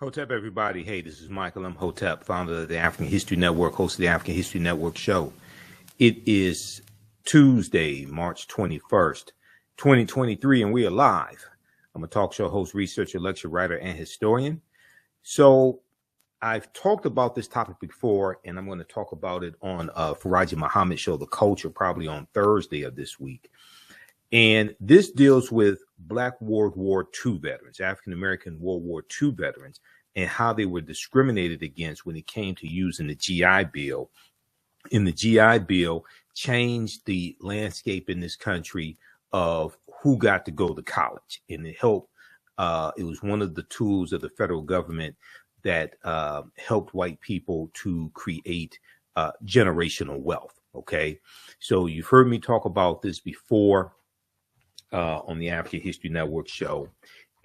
Hotep, everybody. Hey, this is Michael Imhotep, founder of the African History Network, host of the African History Network show. It is Tuesday, March 21st, 2023, and we are live. I'm a talk show host, researcher, lecture writer, and historian. So I've talked about this topic before, and I'm going to talk about it on Faraji Muhammad show, The Culture, probably on Thursday of this week. And this deals with Black World War II veterans, African-American World War II veterans, and how they were discriminated against when it came to using the GI Bill. And the GI Bill changed the landscape in this country of who got to go to college. And it helped, it was one of the tools of the federal government that helped white people to create generational wealth. Okay. So you've heard me talk about this before. On the African History Network show.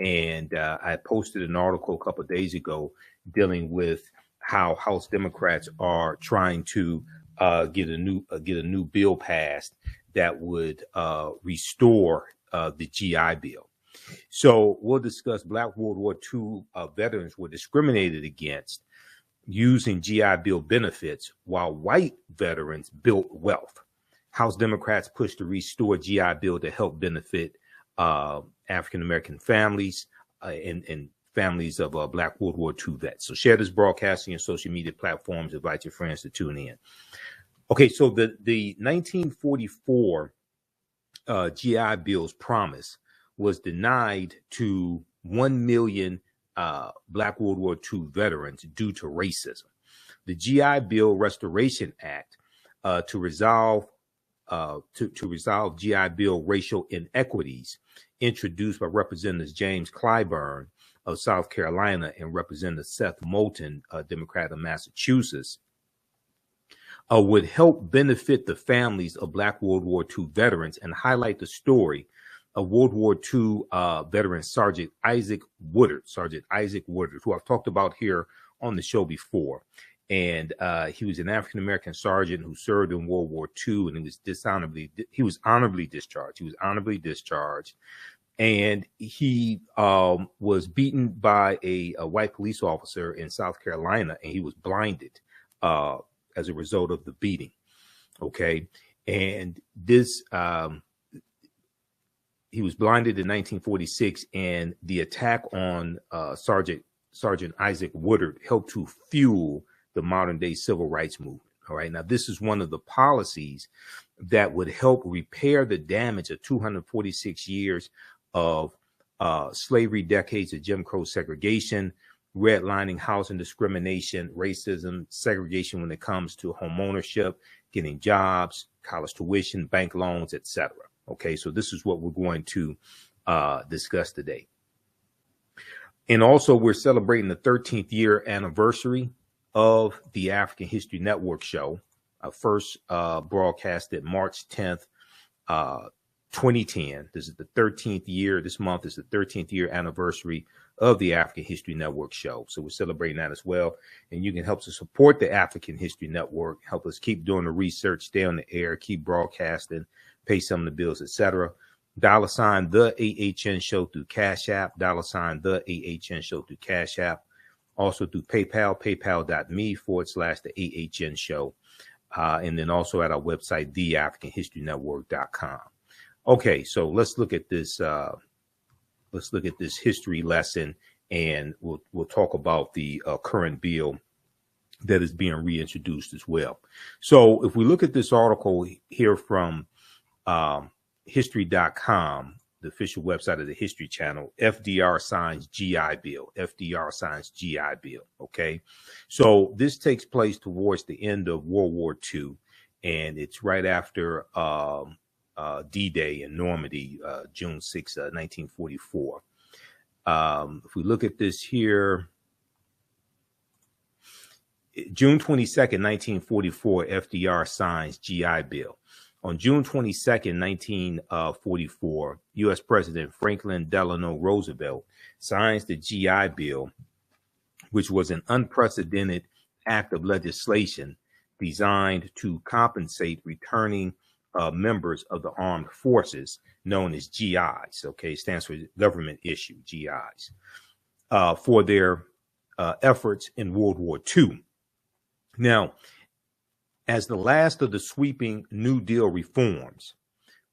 And I posted an article a couple of days ago dealing with how House Democrats are trying to get a new bill passed that would restore the GI Bill. So we'll discuss Black World War II veterans were discriminated against using GI Bill benefits while white veterans built wealth. House Democrats pushed to restore GI Bill to help benefit African-American families and families of Black World War II vets. So share this broadcast on your social media platforms. Invite your friends to tune in. Okay, so the 1944 GI Bill's promise was denied to 1 million Black World War II veterans due to racism. The GI Bill Restoration Act to resolve GI Bill racial inequities introduced by Representatives James Clyburn of South Carolina and Representative Seth Moulton, Democrat of Massachusetts, would help benefit the families of Black World War II veterans and highlight the story of World War II veteran Sergeant Isaac Woodard, who I've talked about here on the show before. And he was an African-American sergeant who served in World War II, and he was honorably discharged. And he was beaten by a white police officer in South Carolina, and he was blinded as a result of the beating. Okay. And this, he was blinded in 1946, and the attack on Sergeant Isaac Woodard helped to fuel the modern day civil rights movement. All right. Now, this is one of the policies that would help repair the damage of 246 years of slavery, decades of Jim Crow segregation, redlining, housing discrimination, racism, segregation when it comes to home ownership, getting jobs, college tuition, bank loans, etc. Okay. So this is what we're going to discuss today. And also, we're celebrating the 13th year anniversary of the African History Network show, first broadcasted March 10th, 2010. This is the 13th year. This month is the 13th year anniversary of the African History Network show. So we're celebrating that as well. And you can help to support the African History Network, help us keep doing the research, stay on the air, keep broadcasting, pay some of the bills, etc. $ the AHN show through Cash App, $ the AHN show through Cash App. Also through PayPal, paypal.me/the AHN show. And then also at our website, TheAHNShow.com. Okay, so let's look at this. Let's look at this history lesson, and we'll talk about the current bill that is being reintroduced as well. So if we look at this article here from history.com, the official website of the History Channel, FDR signs GI Bill. FDR signs GI Bill. Okay. So this takes place towards the end of World War II, and it's right after D-Day in Normandy, June 6, 1944. If we look at this here, June 22nd, 1944, FDR signs GI Bill. On June 22nd, 1944, U.S. President Franklin Delano Roosevelt signs the GI Bill, which was an unprecedented act of legislation designed to compensate returning members of the armed forces, known as GIs. Okay, it stands for government issue, GIs, for their efforts in World War II. Now, as the last of the sweeping New Deal reforms,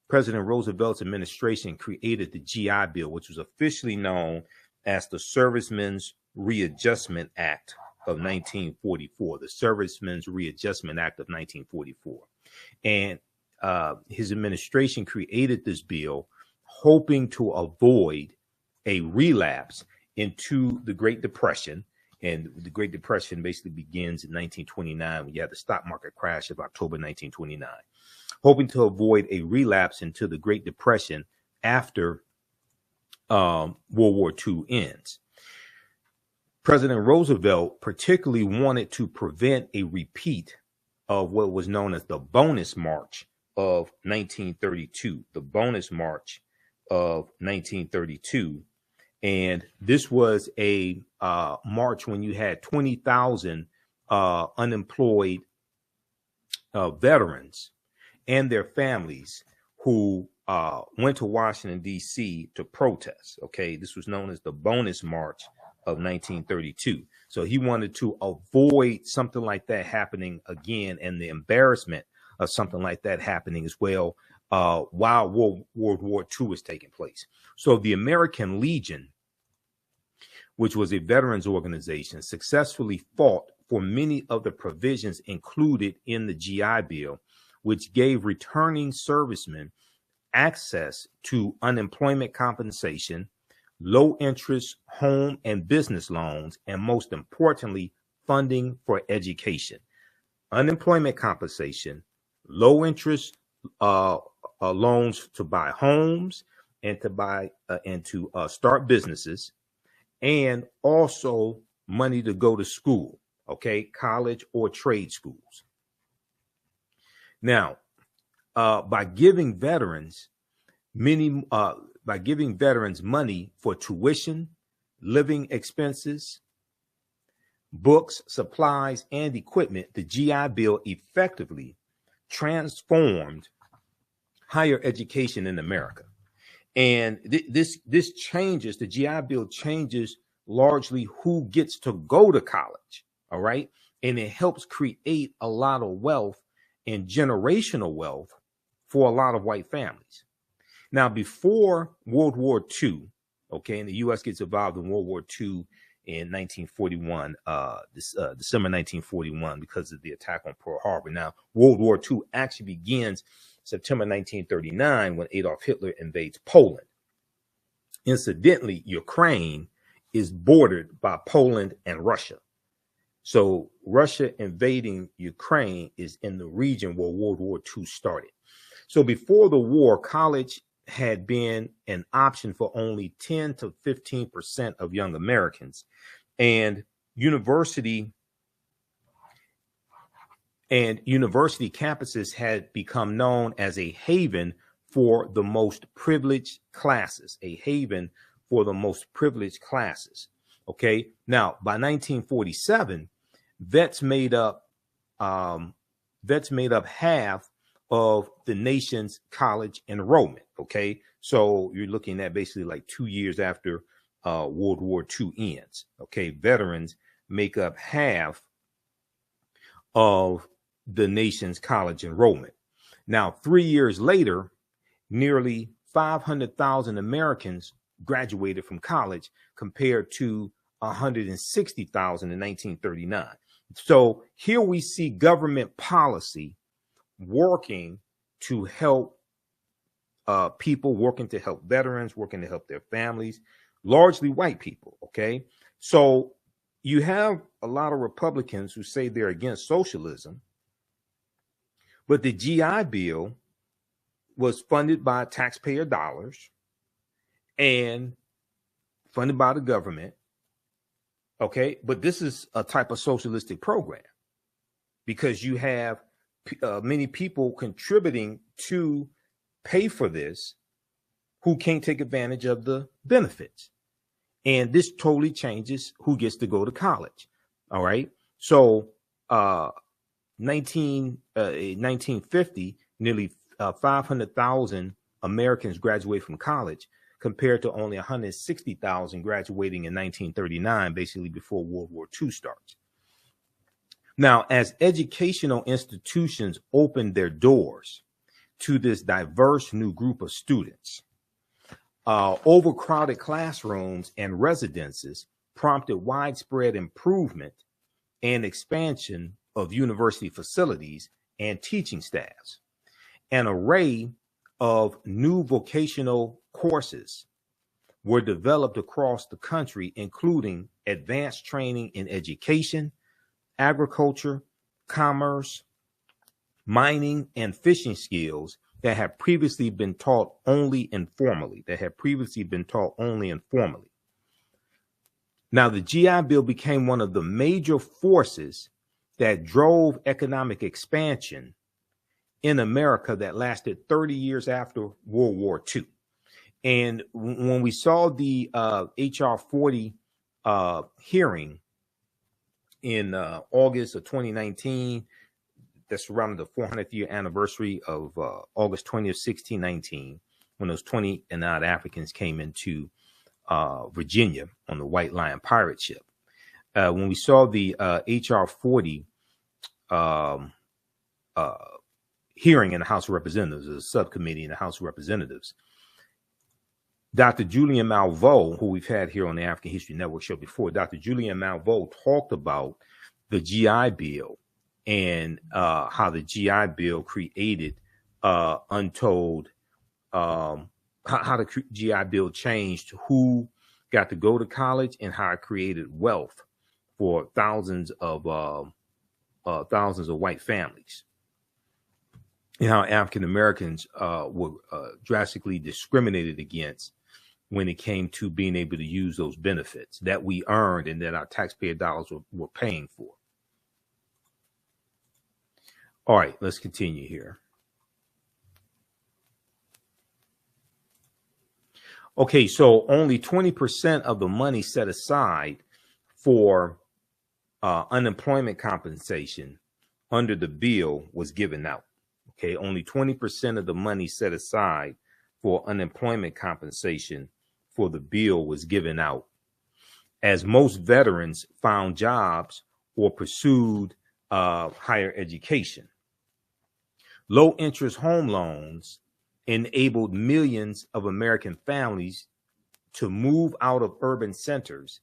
President Roosevelt's administration created the GI Bill, which was officially known as the Servicemen's Readjustment Act of 1944, the Servicemen's Readjustment Act of 1944. And his administration created this bill hoping to avoid a relapse into the Great Depression. And the Great Depression basically begins in 1929 when you had the stock market crash of October 1929, hoping to avoid a relapse into the Great Depression after World War II ends. President Roosevelt particularly wanted to prevent a repeat of what was known as the Bonus March of 1932, the Bonus March of 1932. And this was a march when you had 20,000 unemployed veterans and their families who went to Washington, D.C. to protest. Okay, this was known as the Bonus March of 1932. So he wanted to avoid something like that happening again, and the embarrassment of something like that happening as well while World War II was taking place. So the American Legion, which was a veterans organization, successfully fought for many of the provisions included in the GI Bill, which gave returning servicemen access to unemployment compensation, low interest home and business loans, and most importantly, funding for education. Unemployment compensation, low interest loans to buy homes and to start businesses, and also money to go to school, okay, college or trade schools. Now, by giving veterans money for tuition, living expenses, books, supplies, and equipment, the GI Bill effectively transformed higher education in America. And this changes, the GI Bill changes largely who gets to go to college, all right? And it helps create a lot of wealth and generational wealth for a lot of white families. Now, before World War II, okay, and the U.S. gets involved in World War II in 1941, December 1941, because of the attack on Pearl Harbor. Now, World War II actually begins September 1939 when Adolf Hitler invades Poland. Incidentally, Ukraine is bordered by Poland and Russia. So Russia invading Ukraine is in the region where World War II started. So before the war, college had been an option for only 10 to 15% of young Americans, and university campuses had become known as a haven for the most privileged classes, Okay. Now, by 1947, vets made up half of the nation's college enrollment. Okay. So you're looking at basically like 2 years after World War II ends. Okay. Veterans make up half of the nation's college enrollment. Now, 3 years later, nearly 500,000 Americans graduated from college compared to 160,000 in 1939. So here we see government policy working to help people, working to help veterans, working to help their families, largely white people. Okay. So you have a lot of Republicans who say they're against socialism, but the GI Bill was funded by taxpayer dollars and funded by the government. Okay. But this is a type of socialistic program because you have many people contributing to pay for this who can't take advantage of the benefits. And this totally changes who gets to go to college. All right. So 1950, nearly 500,000 Americans graduate from college compared to only 160,000 graduating in 1939, basically before World War II starts. Now, as educational institutions opened their doors to this diverse new group of students, overcrowded classrooms and residences prompted widespread improvement and expansion of university facilities and teaching staffs. An array of new vocational courses were developed across the country, including advanced training in education, agriculture, commerce, mining, and fishing skills that had previously been taught only informally. Now, the GI Bill became one of the major forces that drove economic expansion in America that lasted 30 years after World War II. And when we saw the HR 40 hearing in August of 2019, that's around the 400th year anniversary of August 20th, 1619, when those 20 and odd Africans came into Virginia on the White Lion pirate ship. When we saw the HR 40 hearing in the House of Representatives, a subcommittee in the House of Representatives, Dr. Julian Malveaux, who we've had here on the African History Network show before, Dr. Julian Malveaux talked about the GI Bill and how the GI Bill created untold, how the GI Bill changed who got to go to college and how it created wealth for thousands of white families, and how African Americans were drastically discriminated against when it came to being able to use those benefits that we earned and that our taxpayer dollars were paying for. All right, let's continue here. Okay, so only 20% of the money set aside for unemployment compensation under the bill was given out. Okay, only 20% of the money set aside for unemployment compensation for the bill was given out, as most veterans found jobs or pursued higher education. Low interest home loans enabled millions of American families to move out of urban centers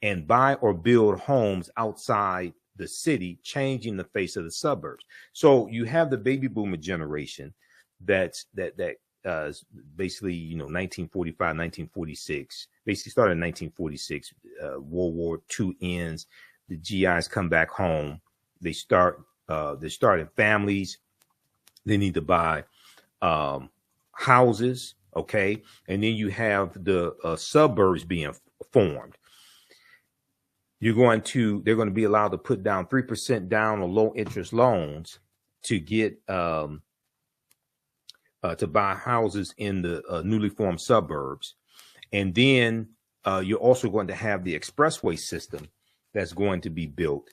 and buy or build homes outside the city, changing the face of the suburbs. So you have the baby boomer generation that basically, 1945, 1946, basically started in 1946. World War II ends. The GIs come back home. They're starting families. They need to buy houses. Okay. And then you have the suburbs being formed. They're going to be allowed to put down 3% down on low interest loans to get to buy houses in the newly formed suburbs. And then you're also going to have the expressway system that's going to be built.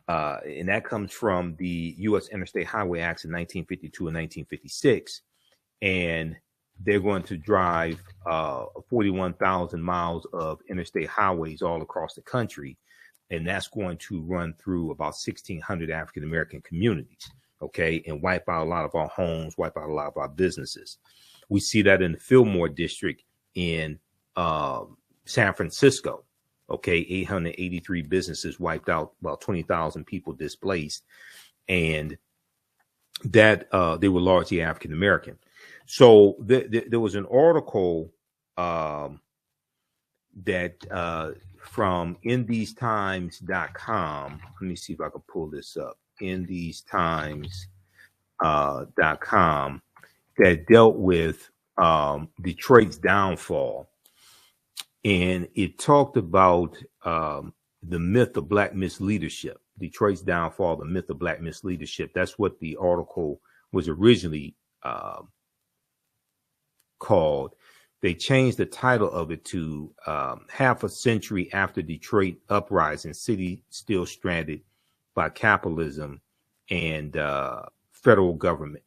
And that comes from the U.S. Interstate Highway Acts of 1952 and 1956. And they're going to drive 41,000 miles of interstate highways all across the country. And that's going to run through about 1,600 African-American communities. Okay, and wipe out a lot of our homes, wipe out a lot of our businesses. We see that in the Fillmore district in San Francisco. Okay, 883 businesses wiped out, about 20,000 people displaced, and that they were largely African American. So there was an article that from InTheseTimes.com. Let me see if I can pull this up. InTheseTimes.com that dealt with Detroit's downfall, and it talked about the myth of black misleadership. Detroit's downfall, the myth of black misleadership. That's what the article was originally called. They changed the title of it to half a century after Detroit uprising, city still stranded by capitalism and federal government.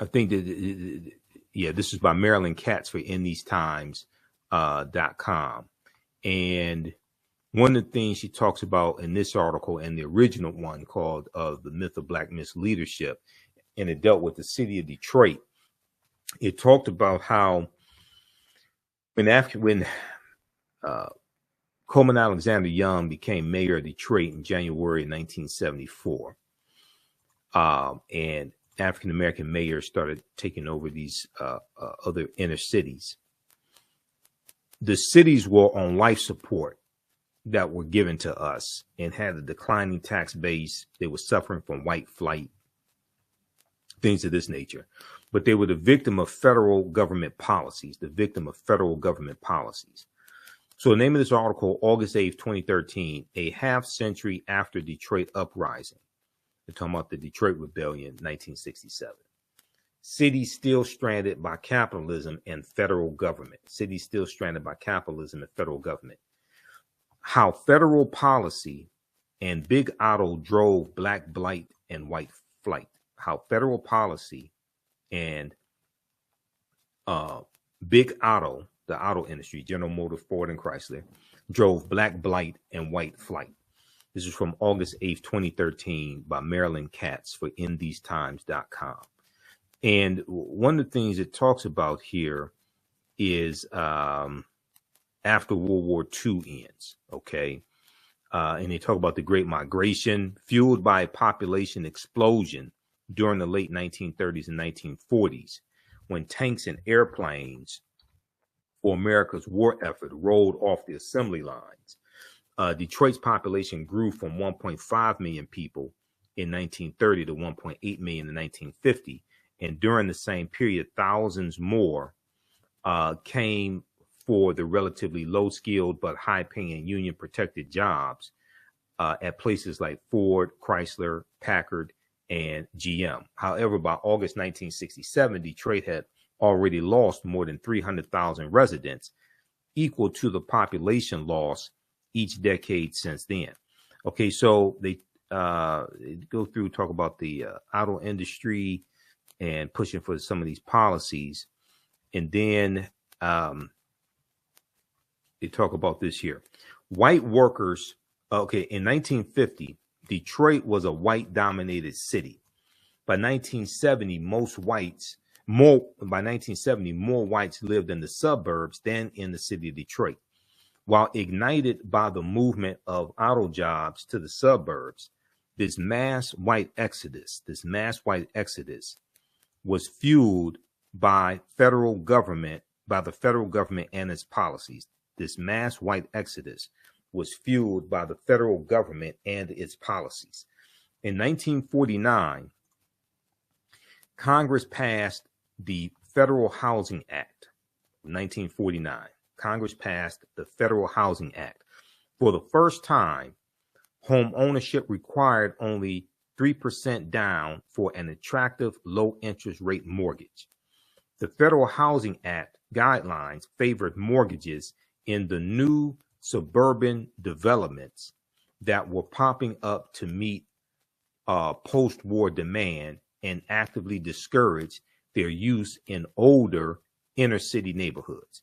I think that, yeah, this is by Marilyn Katz for InTheseTimes.com. And one of the things she talks about in this article and the original one called The Myth of Black Misleadership, and it dealt with the city of Detroit. It talked about how when Coleman Alexander Young became mayor of Detroit in January 1974, and African-American mayors started taking over these other inner cities. The cities were on life support that were given to us and had a declining tax base. They were suffering from white flight, things of this nature. But they were the victim of federal government policies, So the name of this article, August 8th, 2013, a half century after Detroit uprising. They're talking about the Detroit Rebellion, 1967. Cities still stranded by capitalism and federal government. How federal policy and Big Otto drove black blight and white flight. How federal policy and Big Otto, the auto industry, General Motors, Ford, and Chrysler, drove black blight and white flight. This is from August 8th, 2013 by Marilyn Katz for InTheseTimes.com. And one of the things it talks about here is after World War II ends, okay? And they talk about the Great Migration, fueled by a population explosion during the late 1930s and 1940s, when tanks and airplanes for America's war effort rolled off the assembly lines. Detroit's population grew from 1.5 million people in 1930 to 1.8 million in 1950. And during the same period, thousands more came for the relatively low-skilled but high-paying union-protected jobs at places like Ford, Chrysler, Packard, and GM. However, by August 1967, Detroit had already lost more than 300,000 residents, equal to the population loss each decade since then. Okay, so they go through, talk about the auto industry and pushing for some of these policies. And then they talk about this here. White workers, okay, in 1950, Detroit was a white-dominated city. By 1970, more whites lived in the suburbs than in the city of Detroit. While ignited by the movement of auto jobs to the suburbs, this mass white exodus was fueled by the federal government and its policies. This mass white exodus was fueled by the federal government and its policies. In 1949, Congress passed the Federal Housing Act. 1949, Congress passed the Federal Housing Act. For the first time, home ownership required only 3% down for an attractive low interest rate mortgage. The Federal Housing Act guidelines favored mortgages in the new suburban developments that were popping up to meet post-war demand and actively discouraged their use in older inner city neighborhoods.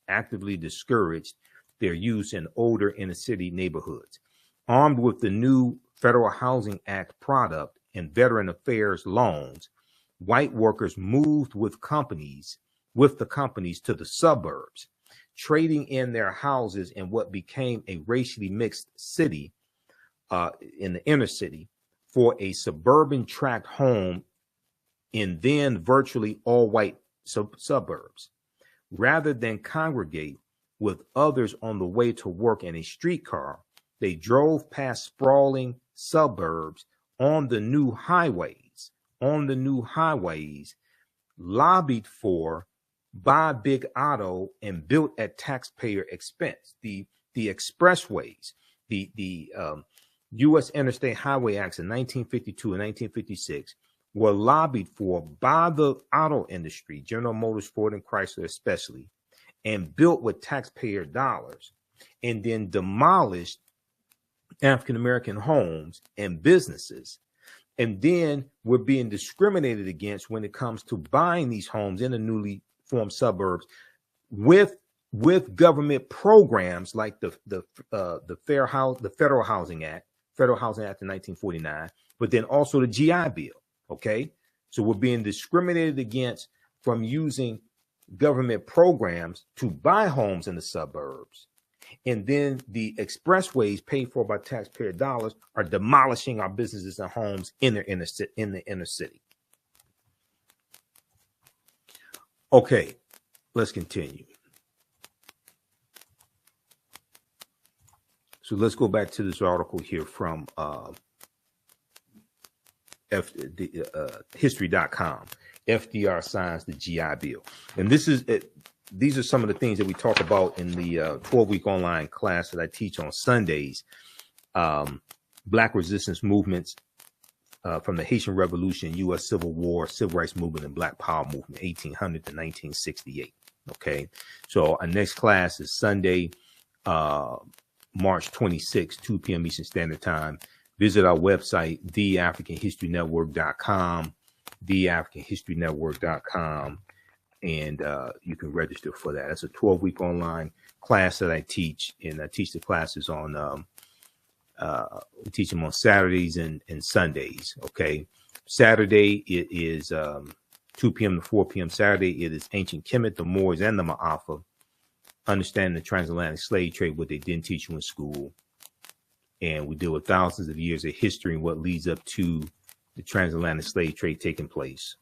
Armed with the new Federal Housing Act product and Veteran Affairs loans, white workers moved with the companies to the suburbs, trading in their houses in what became a racially mixed city in the inner city for a suburban tract home in then virtually all white suburbs. Rather than congregate with others on the way to work in a streetcar, they drove past sprawling suburbs on the new highways, lobbied for by Big Otto and built at taxpayer expense. The expressways, the U.S. Interstate Highway Acts in 1952 and 1956 were lobbied for by the auto industry, General Motors, Ford, and Chrysler especially, and built with taxpayer dollars, and then demolished African-American homes and businesses And then we're being discriminated against when it comes to buying these homes in the newly formed suburbs with government programs like the Federal Housing Act of 1949, but then also the GI Bill. Okay, so we're being discriminated against from using government programs to buy homes in the suburbs, and then the expressways paid for by taxpayer dollars are demolishing our businesses and homes in the inner city. Okay, let's continue. So let's go back to this article here from history.com. FDR signs the GI Bill. And these are some of the things that we talk about in the 12-week online class that I teach on Sundays. Black resistance movements from the Haitian Revolution, U.S. Civil War, Civil Rights Movement, and Black Power Movement, 1800 to 1968. Okay, so our next class is Sunday, March 26, 2 p.m. Eastern Standard Time. Visit our website, TheAHNShow.com, TheAHNShow.com, and you can register for that. That's a 12-week online class that I teach, and I teach the classes on we teach them on Saturdays and Sundays. Okay, Saturday it is 2 p.m. to 4 p.m. Saturday it is Ancient Kemet, the Moors, and the Ma'afa. Understanding the transatlantic slave trade, what they didn't teach you in school. And we deal with thousands of years of history and what leads up to the transatlantic slave trade taking place.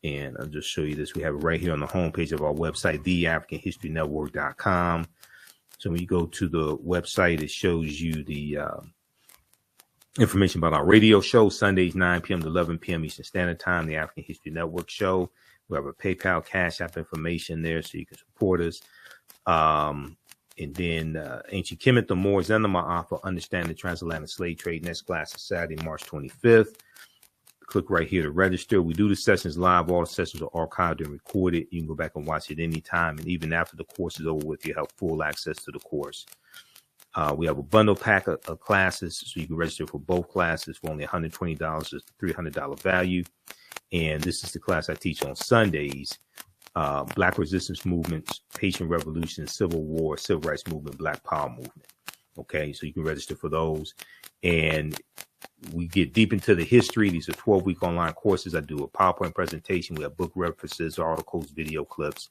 And I'll just show you this. We have it right here on the homepage of our website, TheAfricanHistoryNetwork.com. So when you go to the website, it shows you the information about our radio show, Sundays, 9 p.m. to 11 p.m. Eastern Standard Time, the African History Network show. We have a PayPal, Cash App information there so you can support us. And then Ancient Kemet, the Moors, and the Ma'afa, Understand the Transatlantic Slave Trade. Next class is Saturday, March 25th. Click right here to register. We do the sessions live. All the sessions are archived and recorded. You can go back and watch it anytime. And even after the course is over with, you have full access to the course. We have a bundle pack of classes, so you can register for both classes for only $120. It's a $300 value. And this is the class I teach on Sundays. Black resistance movements, Haitian Revolution, Civil War, Civil Rights Movement, Black Power Movement. Okay, so you can register for those. And we get deep into the history. These are 12-week online courses. I do a PowerPoint presentation. We have book references, articles, video clips.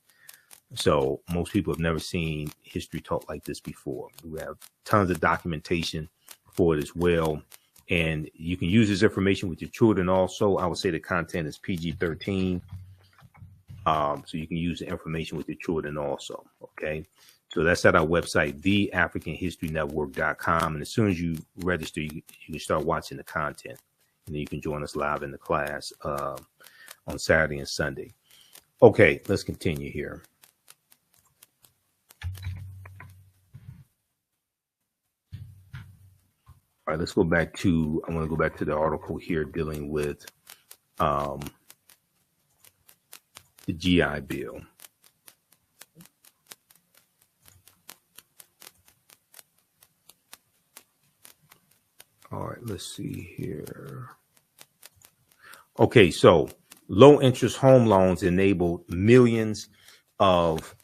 So most people have never seen history taught like this before. We have tons of documentation for it as well. And you can use this information with your children also. I would say the content is PG-13. So you can use the information with your children also. Okay. So that's at our website, TheAfricanHistoryNetwork.com. And as soon as you register, you can start watching the content. And then you can join us live in the class on Saturday and Sunday. Okay, let's continue here. All right, let's go back to, I want to go back to the article here dealing with the GI Bill. All right, let's see here. Okay, so low interest home loans enabled millions of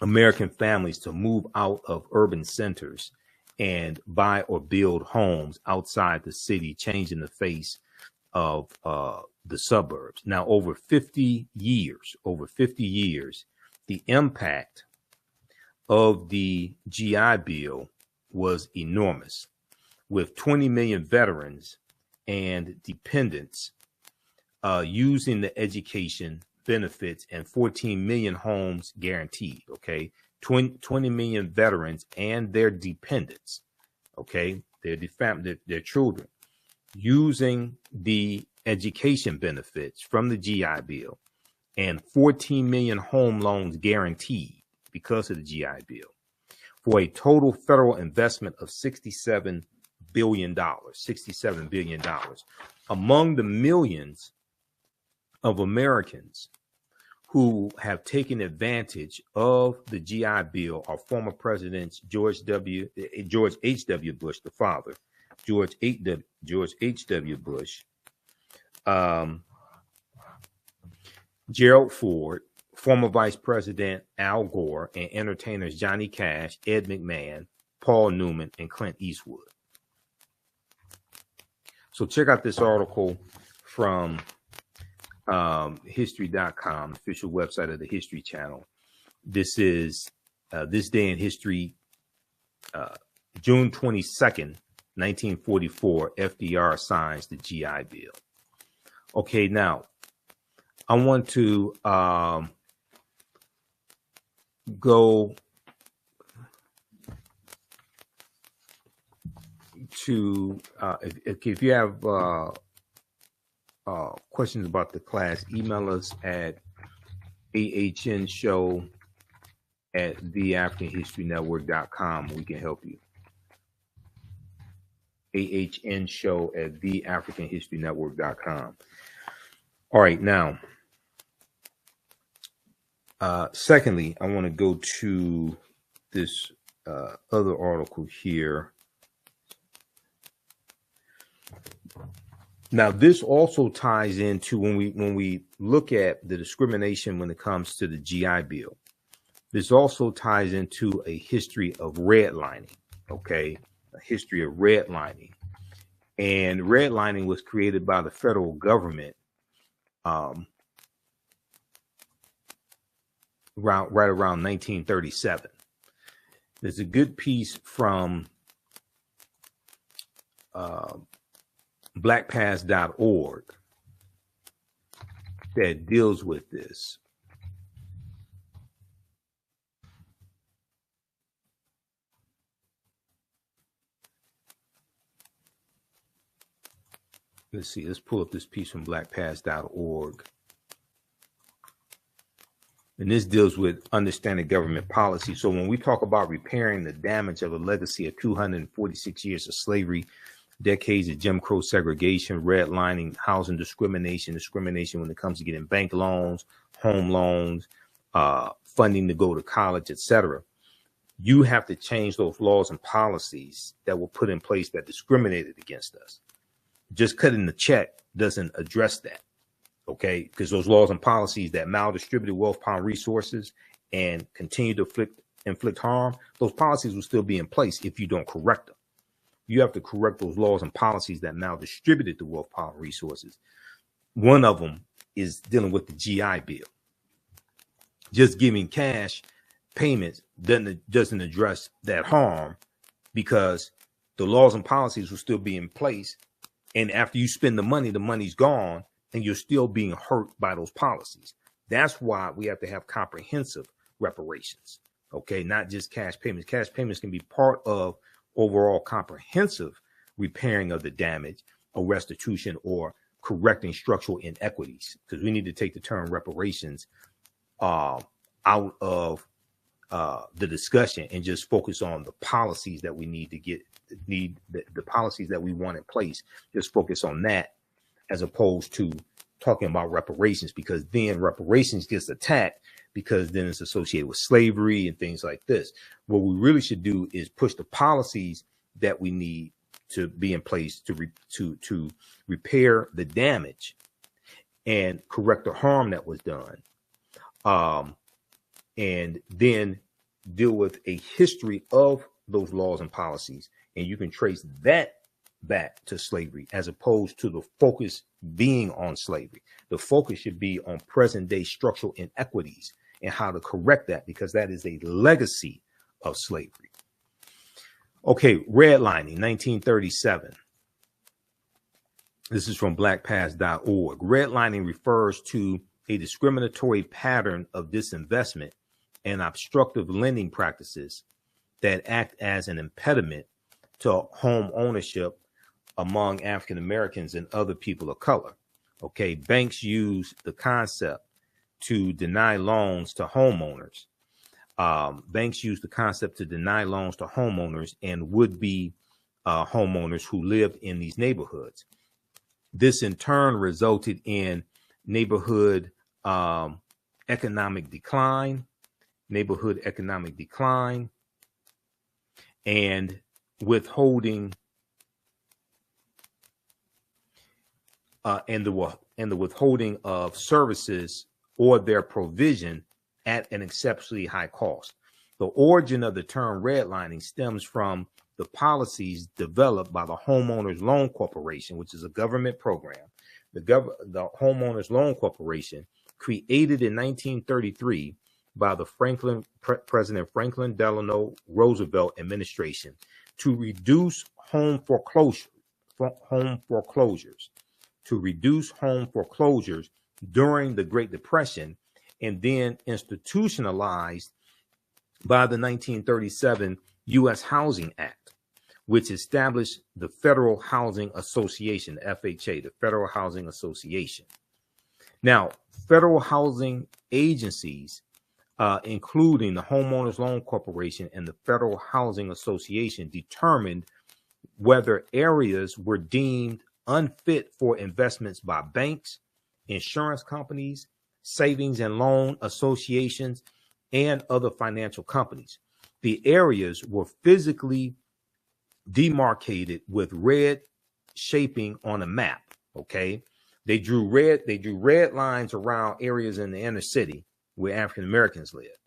American families to move out of urban centers and buy or build homes outside the city, changing the face of the suburbs. Now, over 50 years, the impact of the GI Bill was enormous, with 20 million veterans and dependents using the education benefits and 14 million homes guaranteed. Okay, 20 million veterans and their dependents, okay, their children, using the education benefits from the GI Bill, and 14 million home loans guaranteed because of the GI Bill, for a total federal investment of $67 billion. Among the millions of Americans who have taken advantage of the GI Bill are former presidents George H.W. Bush, the father, George H.W. Bush, Gerald Ford, former Vice President Al Gore, and entertainers Johnny Cash, Ed McMahon, Paul Newman, and Clint Eastwood. So check out this article from history.com, official website of the History Channel. This is This Day in History, June 22nd, 1944, FDR signs the GI Bill. Okay, now I want to go to, if you have questions about the class, email us at TheAHNShow at TheAfricanHistoryNetwork.com. We can help you. TheAHNShow at TheAfricanHistoryNetwork.com. All right, now, secondly, I want to go to this other article here. Now, this also ties into when we look at the discrimination when it comes to the GI Bill. This also ties into a history of redlining, okay? A history of redlining. And redlining was created by the federal government right around 1937. There's a good piece from blackpast.org that deals with this. Let's see, let's pull up this piece from blackpast.org. And this deals with understanding government policy. So when we talk about repairing the damage of a legacy of 246 years of slavery, decades of Jim Crow segregation, redlining, housing discrimination when it comes to getting bank loans, home loans, funding to go to college, etc., you have to change those laws and policies that were put in place that discriminated against us. Just cutting the check doesn't address that, okay? Because those laws and policies that maldistributed wealth, power, and resources and continue to inflict harm, those policies will still be in place if you don't correct them. You have to correct those laws and policies that maldistributed the wealth, power, and resources. One of them is dealing with the GI Bill. Just giving cash payments doesn't address that harm, because the laws and policies will still be in place. And after you spend the money's gone, and you're still being hurt by those policies. That's why we have to have comprehensive reparations, okay? Not just cash payments. Cash payments can be part of overall comprehensive repairing of the damage, or restitution, or correcting structural inequities, because we need to take the term reparations out of the discussion and just focus on the policies that we need to get, the policies that we want in place. Just focus on that, as opposed to talking about reparations, because then reparations gets attacked because then it's associated with slavery and things like this. What we really should do is push the policies that we need to be in place to repair the damage and correct the harm that was done, and then deal with a history of those laws and policies. And you can trace that back to slavery, as opposed to the focus being on slavery. The focus should be on present day structural inequities and how to correct that, because that is a legacy of slavery. Okay, redlining, 1937. This is from blackpast.org. Redlining refers to a discriminatory pattern of disinvestment and obstructive lending practices that act as an impediment to home ownership among African Americans and other people of color. Okay, banks use the concept to deny loans to homeowners. Banks use the concept to deny loans to homeowners and would-be homeowners who lived in these neighborhoods. This in turn resulted in neighborhood economic decline, and withholding and the withholding of services or their provision at an exceptionally high cost. The origin of the term redlining stems from the policies developed by the Homeowners Loan Corporation, which is a government program. The Homeowners Loan Corporation, created in 1933 by the President Franklin Delano Roosevelt administration to reduce home foreclosures during the Great Depression, and then institutionalized by the 1937 U.S. Housing Act, which established the Federal Housing Association, FHA, the Federal Housing Association. Now, federal housing agencies, including the Homeowners Loan Corporation and the Federal Housing Association, determined whether areas were deemed unfit for investments by banks, insurance companies, savings and loan associations, and other financial companies. The areas were physically demarcated with red shaping on a map. Okay, they drew red lines around areas in the inner city where African Americans live.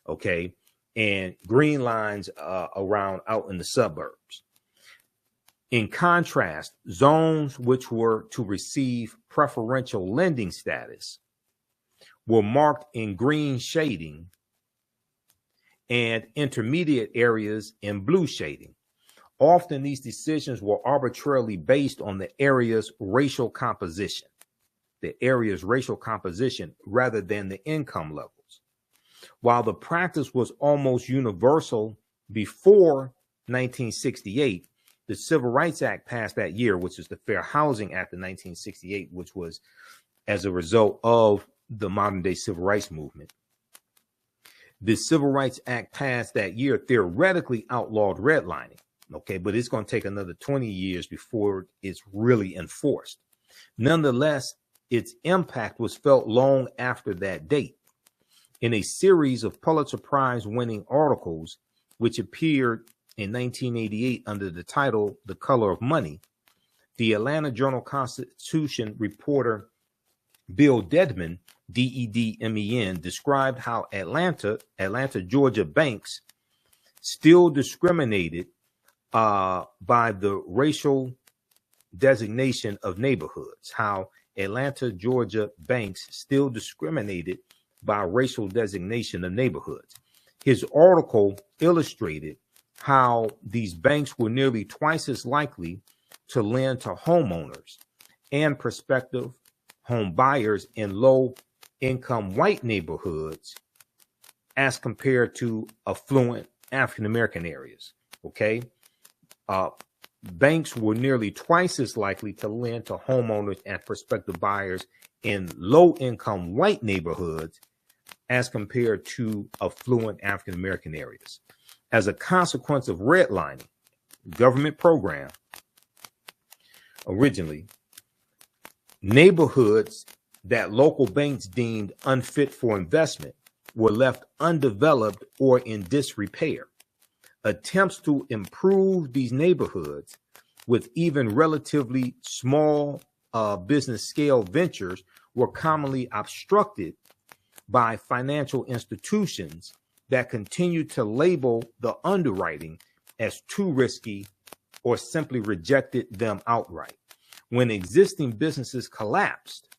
Okay, and green lines around out in the suburbs. In contrast, zones which were to receive preferential lending status were marked in green shading, and intermediate areas in blue shading. Often these decisions were arbitrarily based on the area's racial composition, rather than the income levels. While the practice was almost universal before 1968, the Civil Rights Act passed that year, which is the Fair Housing Act of 1968, which was as a result of the modern day civil rights movement. The Civil Rights Act passed that year theoretically outlawed redlining, okay, but it's going to take another 20 years before it's really enforced. Nonetheless, its impact was felt long after that date. In a series of Pulitzer Prize winning articles, which appeared in 1988 under the title The Color of Money, the Atlanta Journal-Constitution reporter Bill Dedman, D-E-D-M-E-N, described how Atlanta, Georgia banks still discriminated by the racial designation of neighborhoods, how Atlanta, Georgia banks still discriminated by racial designation of neighborhoods. His article illustrated how these banks were nearly twice as likely to lend to homeowners and prospective home buyers in low-income white neighborhoods as compared to affluent African-American areas, okay? Banks were nearly twice as likely to lend to homeowners and prospective buyers in low-income white neighborhoods as compared to affluent African-American areas. As a consequence of redlining, government program, originally, neighborhoods that local banks deemed unfit for investment were left undeveloped or in disrepair. Attempts to improve these neighborhoods with even relatively small business scale ventures were commonly obstructed by financial institutions that continued to label the underwriting as too risky or simply rejected them outright. When existing businesses collapsed,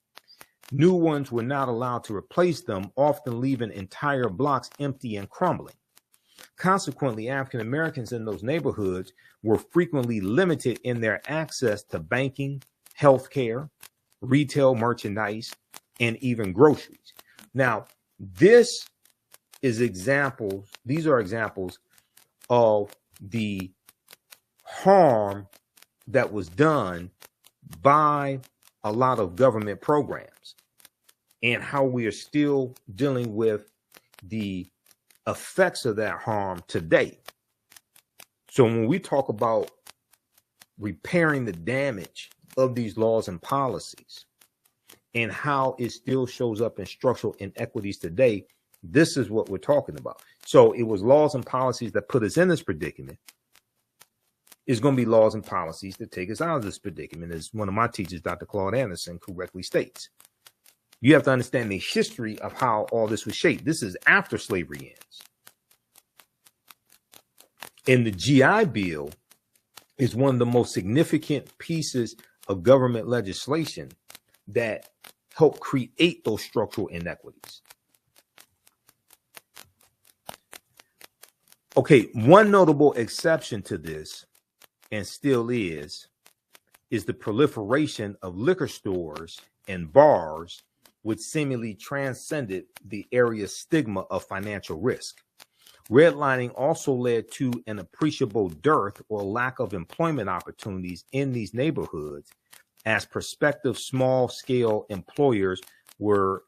new ones were not allowed to replace them, often leaving entire blocks empty and crumbling. Consequently, African Americans in those neighborhoods were frequently limited in their access to banking, healthcare, retail merchandise, and even groceries. Now, these are examples of the harm that was done by a lot of government programs and how we are still dealing with the effects of that harm today. So when we talk about repairing the damage of these laws and policies and how it still shows up in structural inequities today, this is what we're talking about. So it was laws and policies that put us in this predicament. is going to be laws and policies to take us out of this predicament, as one of my teachers, Dr. Claude Anderson, correctly states. You have to understand the history of how all this was shaped. This is after slavery ends. And the GI Bill is one of the most significant pieces of government legislation that helped create those structural inequities. Okay, one notable exception to this, and still is the proliferation of liquor stores and bars, which seemingly transcended the area's stigma of financial risk. Redlining also led to an appreciable dearth or lack of employment opportunities in these neighborhoods, as prospective small-scale employers were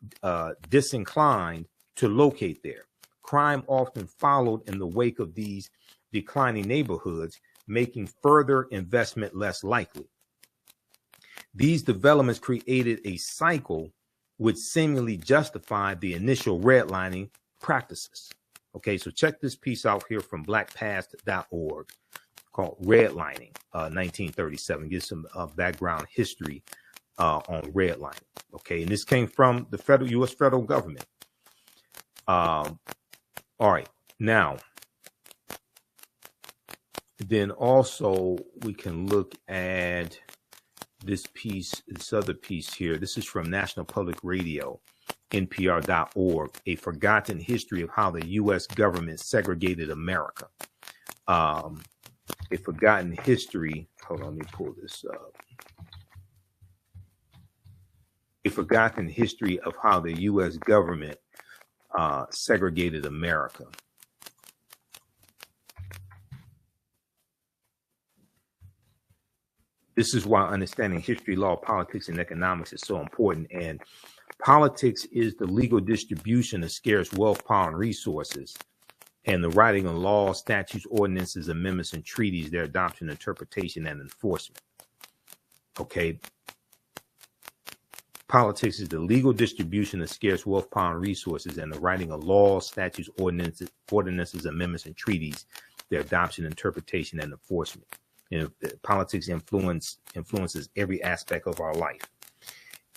disinclined to locate there. Crime often followed in the wake of these declining neighborhoods, making further investment less likely. These developments created a cycle which seemingly justified the initial redlining practices. Okay, so check this piece out here from blackpast.org called Redlining, 1937. Give some background history on redlining. Okay, and this came from the U.S. federal government. All right, now, then also we can look at this piece, this other piece here. This is from National Public Radio, NPR.org, A Forgotten History of How the U.S. Government Segregated America. A Forgotten History, hold on, let me pull this up. A Forgotten History of How the U.S. Government Segregated America. This is why understanding history, law, politics, and economics is so important. And politics is the legal distribution of scarce wealth, power, and resources, and the writing of laws, statutes, ordinances, amendments, and treaties, their adoption, interpretation, and enforcement. Okay. Politics is the legal distribution of scarce wealth, power, and resources, and the writing of laws, statutes, ordinances, amendments, and treaties, their adoption, interpretation, and enforcement. You know, politics influences every aspect of our life.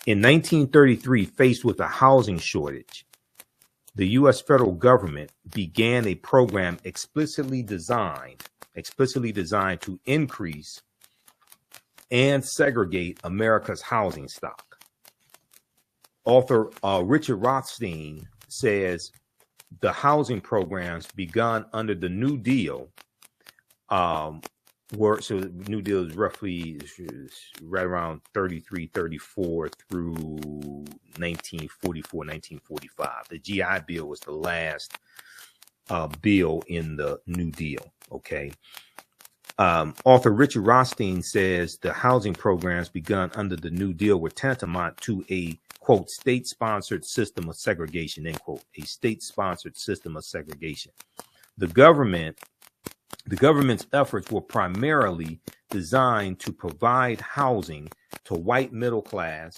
In 1933, faced with a housing shortage, the U.S. federal government began a program explicitly designed to increase and segregate America's housing stock. Author Richard Rothstein says the housing programs begun under the New Deal so the New Deal is roughly right around 33, 34 through 1944, 1945. The GI Bill was the last bill in the New Deal. Okay. Author Richard Rothstein says the housing programs begun under the New Deal were tantamount to a, quote, state-sponsored system of segregation, end quote, a state-sponsored system of segregation. The government's efforts were primarily designed to provide housing to white middle class,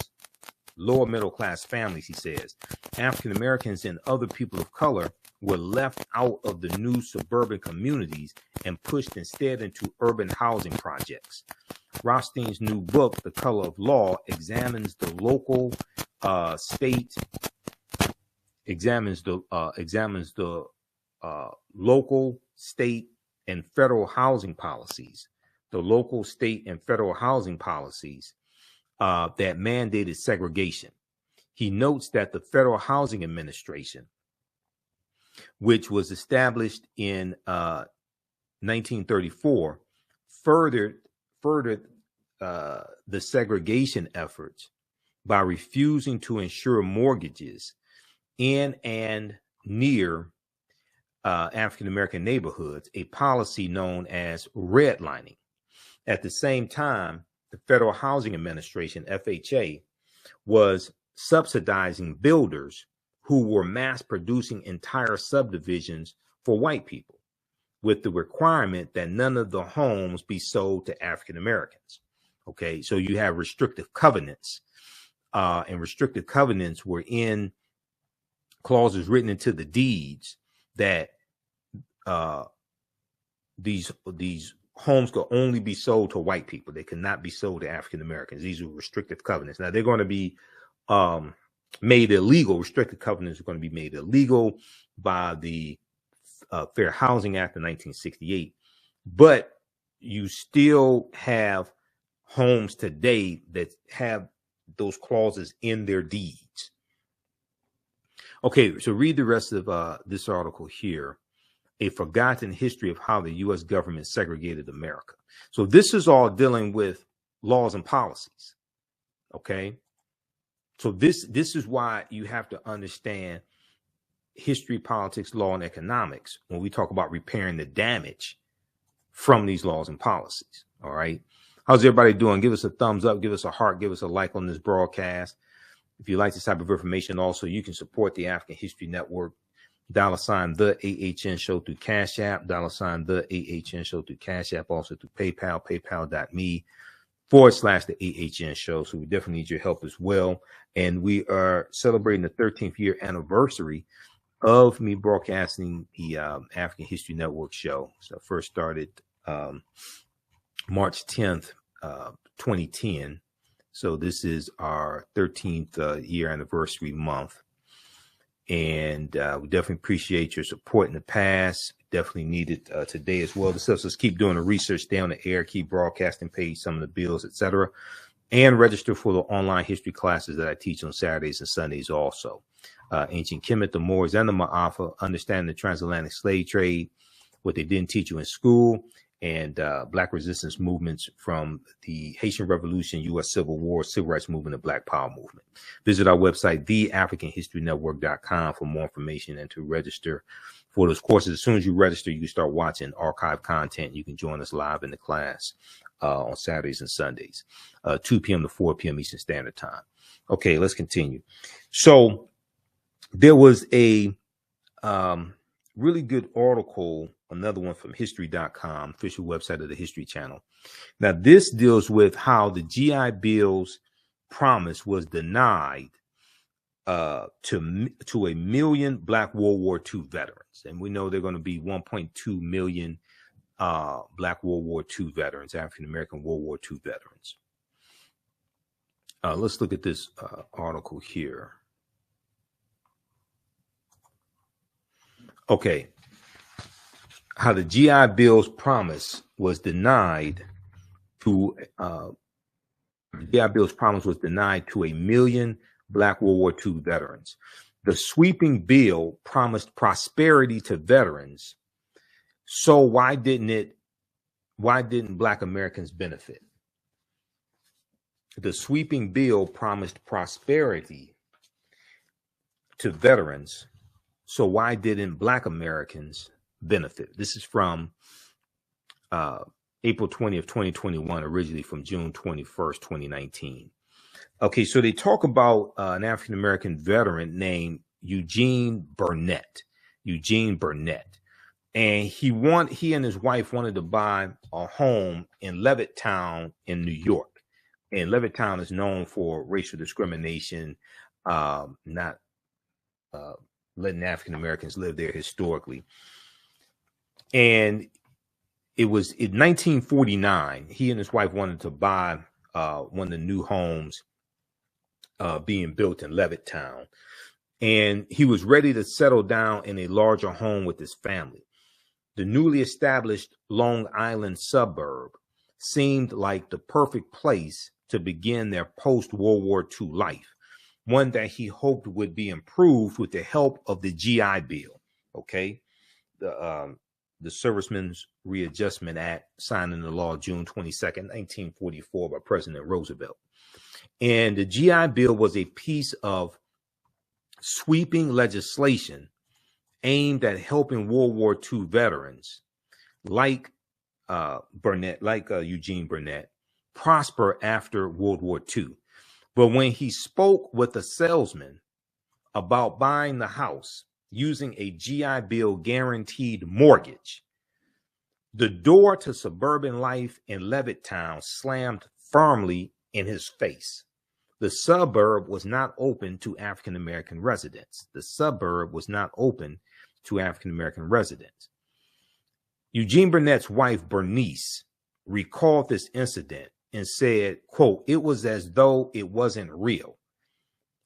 lower middle class families, he says. African Americans and other people of color were left out of the new suburban communities and pushed instead into urban housing projects. Rothstein's new book, The Color of Law, examines the local local, state, and federal housing policies, that mandated segregation. He notes that the Federal Housing Administration, which was established in 1934, furthered the segregation efforts by refusing to insure mortgages in and near African-American neighborhoods, a policy known as redlining. At the same time, the Federal Housing Administration, FHA, was subsidizing builders who were mass producing entire subdivisions for white people, with the requirement that none of the homes be sold to African Americans. Okay, so you have restrictive covenants, and restrictive covenants were in clauses written into the deeds that these homes could only be sold to white people. They could not be sold to African Americans. These were restrictive covenants. Now they're going to be made illegal. Restrictive covenants are going to be made illegal by the Fair Housing Act of 1968. But you still have homes today that have those clauses in their deeds. Okay, so read the rest of this article here. A forgotten history of how the U.S. government segregated America. So this is all dealing with laws and policies. Okay, so this is why you have to understand history, politics, law, and economics when we talk about repairing the damage from these laws and policies. All right, how's everybody doing? Give us a thumbs up, give us a heart, give us a like on this broadcast. If you like this type of information, also you can support the African History Network. $ TheAHNShow through Cash App, $ TheAHNShow through Cash App, also through PayPal, paypal.me/TheAHNShow. So we definitely need your help as well. And we are celebrating the 13th year anniversary of me broadcasting the African History Network show. So I first started March 10th, 2010. So this is our 13th year anniversary month. And we definitely appreciate your support in the past. Definitely need it today as well. This helps us keep doing the research, stay on the air, keep broadcasting, pay some of the bills, etc. And register for the online history classes that I teach on Saturdays and Sundays also. Ancient Kemet, the Moors, and the Ma'afa, understanding the transatlantic slave trade, what they didn't teach you in school, and Black resistance movements from the Haitian Revolution, U.S. Civil War, Civil Rights Movement, and Black Power movement. Visit our website, TheAfricanHistoryNetwork.com, for more information and to register for those courses. As soon as you register, you can start watching archive content. You can join us live in the class on Saturdays and Sundays, 2 p.m. to 4 p.m. Eastern Standard Time. Okay, let's continue. So there was a really good article, another one from history.com, official website of the History Channel. Now, this deals with how the GI Bill's promise was denied to a million Black World War II veterans. And we know they're going to be 1.2 million Black World War II veterans, African-American World War II veterans. Let's look at this article here. Okay. How the GI Bill's promise was denied to a million Black World War II veterans. The sweeping bill promised prosperity to veterans. So why didn't Black Americans benefit? The sweeping bill promised prosperity to veterans. So why didn't Black Americans benefit? This is from April 20th, 2021, originally from June 21st, 2019. Okay, so they talk about an African-American veteran named Eugene Burnett. And he and his wife wanted to buy a home in Levittown in New York. And Levittown is known for racial discrimination, not letting African Americans live there historically. And it was in 1949, he and his wife wanted to buy one of the new homes being built in Levittown. And he was ready to settle down in a larger home with his family. The newly established Long Island suburb seemed like the perfect place to begin their post-World War II life, one that he hoped would be improved with the help of the GI Bill. Okay, the Servicemen's Readjustment Act, signed into law June 22nd, 1944 by President Roosevelt. And the GI Bill was a piece of sweeping legislation aimed at helping World War II veterans like Eugene Burnett prosper after World War II. But when he spoke with a salesman about buying the house using a GI Bill guaranteed mortgage, the door to suburban life in Levittown slammed firmly in his face. The suburb was not open to African-American residents. Eugene Burnett's wife, Bernice, recalled this incident and said, quote, "It was as though it wasn't real.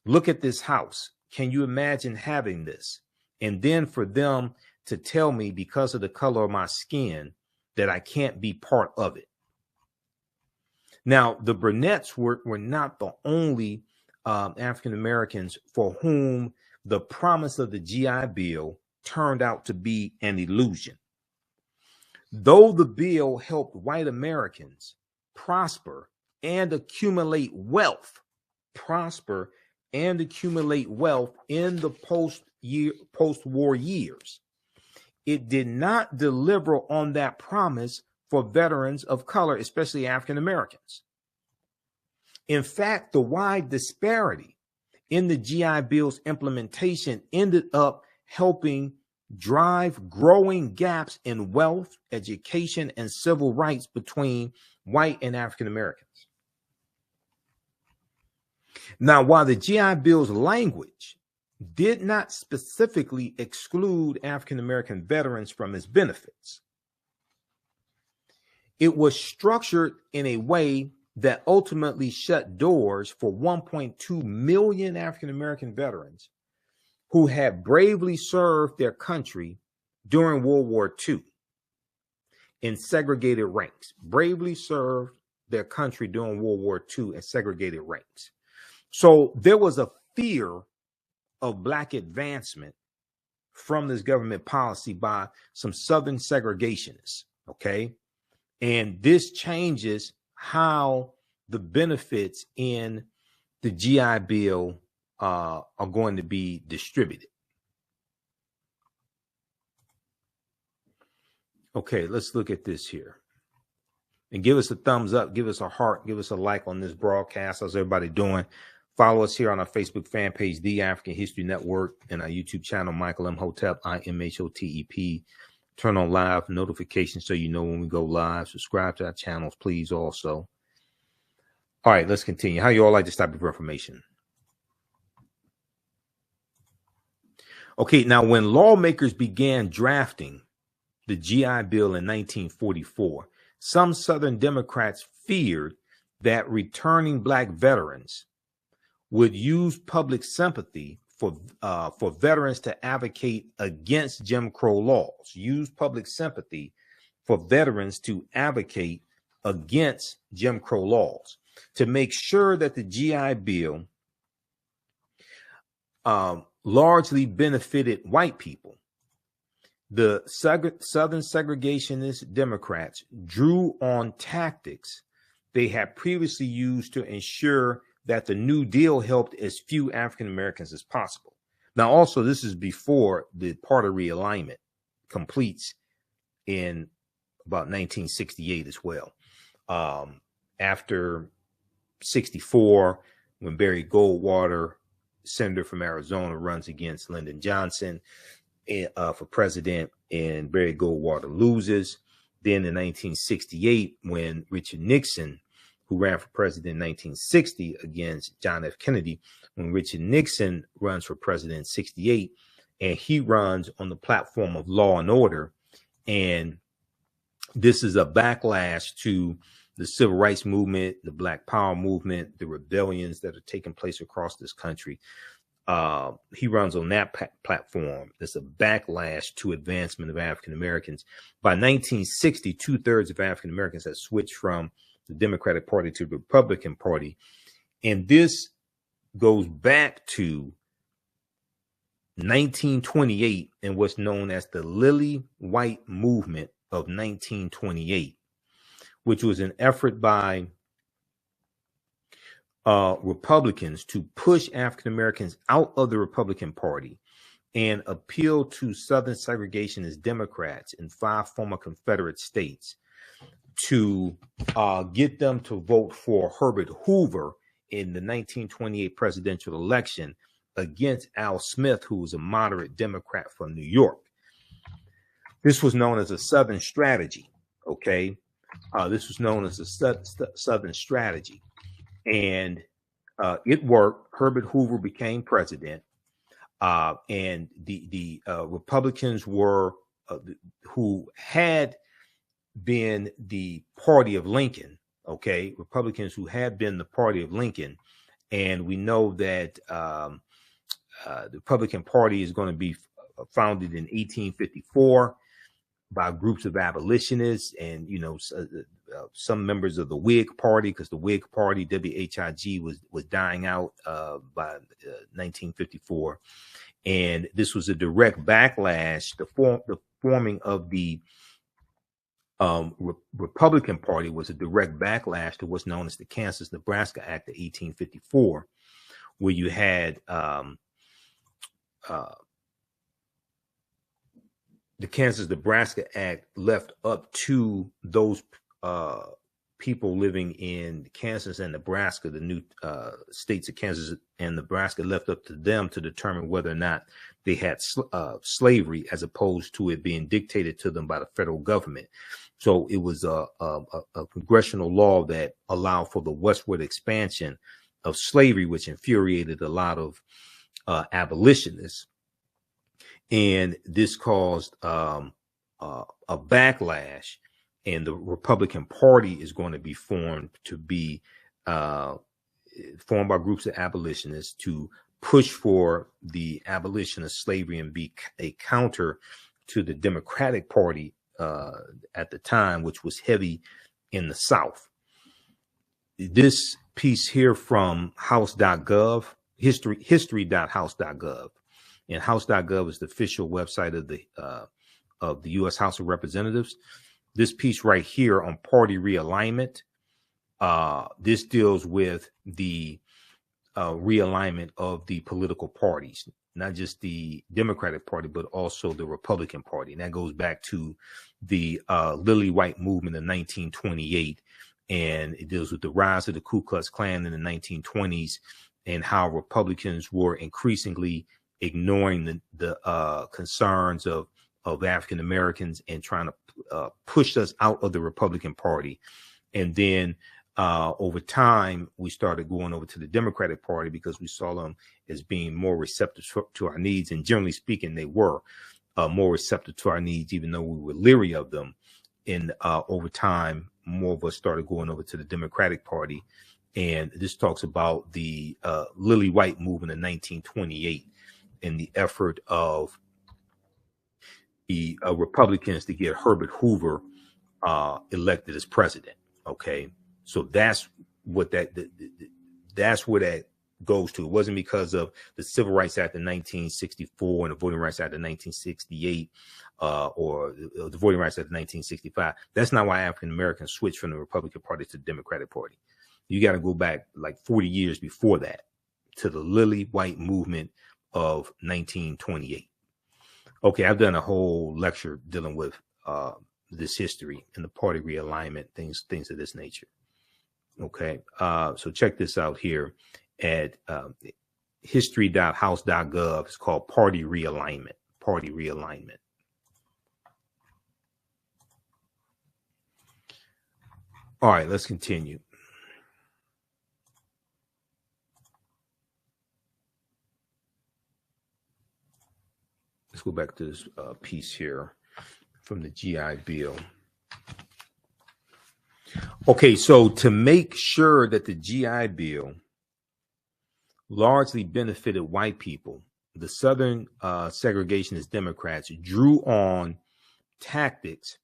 Look at this house. Can you imagine having this? And then for them to tell me because of the color of my skin that I can't be part of it." Now, the Burnett's were not the only African Americans for whom the promise of the GI Bill turned out to be an illusion. Though the bill helped white Americans prosper and accumulate wealth, in the post-war years, it did not deliver on that promise for veterans of color, especially African Americans. In fact, the wide disparity in the GI Bill's implementation ended up helping drive growing gaps in wealth, education, and civil rights between white and African Americans. Now, while the GI Bill's language did not specifically exclude African American veterans from its benefits, it was structured in a way that ultimately shut doors for 1.2 million African American veterans who had bravely served their country during World War II in segregated ranks, bravely served their country during World War II in segregated ranks. So there was a fear of Black advancement from this government policy by some Southern segregationists, okay? And this changes how the benefits in the GI Bill are going to be distributed. Okay, let's look at this here. And give us a thumbs up, give us a heart, give us a like on this broadcast. How's everybody doing? Follow us here on our Facebook fan page, The African History Network, and our YouTube channel, Michael Imhotep, IMHOTEP. Turn on live notifications so you know when we go live. Subscribe to our channels, please, also. All right, let's continue. How you all like this type of information? Okay, now when lawmakers began drafting the GI Bill in 1944, some Southern Democrats feared that returning Black veterans would use public sympathy for veterans to advocate against Jim Crow laws. Use public sympathy for veterans to advocate against Jim Crow laws to make sure that the GI Bill largely benefited white people. The Southern segregationist Democrats drew on tactics they had previously used to ensure that the New Deal helped as few African Americans as possible. Now, also, this is before the party realignment completes in about 1968 as well. After 64, when Barry Goldwater, senator from Arizona, runs against Lyndon Johnson for president, and Barry Goldwater loses. Then in 1968, when Richard Nixon, who ran for president in 1960 against John F. Kennedy, when Richard Nixon runs for president in 68, and he runs on the platform of law and order. And this is a backlash to the civil rights movement, the Black Power movement, the rebellions that are taking place across this country. He runs on that platform. There's a backlash to advancement of African Americans. By 1960, 2/3 of African Americans had switched from the Democratic Party to the Republican Party. And this goes back to 1928 and what's known as the Lily White Movement of 1928, which was an effort by Republicans to push African Americans out of the Republican Party and appeal to Southern segregationist Democrats in 5 former Confederate states to get them to vote for Herbert Hoover in the 1928 presidential election against Al Smith, who was a moderate Democrat from New York. This was known as a Southern strategy, okay? This was known as a Southern strategy. And it worked. Herbert Hoover became president. And the Republicans were, who had been the party of Lincoln, okay, Republicans who have been the party of Lincoln. And we know that the Republican Party is going to be founded in 1854 by groups of abolitionists and, you know, some members of the Whig Party, because the Whig Party, WHIG, was dying out by 1954. And this was a direct backlash. The forming of the Republican Party was a direct backlash to what's known as the Kansas-Nebraska Act of 1854, where you had the Kansas-Nebraska Act left up to those people living in Kansas and Nebraska, the new states of Kansas and Nebraska, left up to them to determine whether or not they had slavery, as opposed to it being dictated to them by the federal government. So it was a congressional law that allowed for the westward expansion of slavery, which infuriated a lot of abolitionists. And this caused a backlash, and the Republican Party is going to be formed by groups of abolitionists to push for the abolition of slavery and be a counter to the Democratic Party at the time, which was heavy in the South. This piece here from house.gov, history.house.gov, and house.gov is the official website of the U.S. House of Representatives. This piece right here on party realignment, this deals with the realignment of the political parties, not just the Democratic Party, but also the Republican Party. And that goes back to the Lily White movement in 1928. And it deals with the rise of the Ku Klux Klan in the 1920s and how Republicans were increasingly ignoring the concerns of African Americans and trying to push us out of the Republican Party. And then over time, we started going over to the Democratic Party because we saw them as being more receptive to our needs. And generally speaking, they were more receptive to our needs, even though we were leery of them. And over time, more of us started going over to the Democratic Party. And this talks about the Lily White movement in 1928 and the effort of the Republicans to get Herbert Hoover elected as president. Okay, so that's what that's where that goes to. It wasn't because of the Civil Rights Act of 1964 and the Voting Rights Act of 1968 or the Voting Rights Act of 1965. That's not why African Americans switched from the Republican Party to the Democratic Party. You got to go back like 40 years before that to the Lily White movement of 1928. Okay, I've done a whole lecture dealing with this history and the party realignment, things of this nature. Okay, so check this out here at history.house.gov. It's called Party Realignment. Party Realignment. All right, let's continue. Let's go back to this piece here from the GI Bill. Okay, so to make sure that the GI Bill largely benefited white people, the Southern segregationist Democrats drew on tactics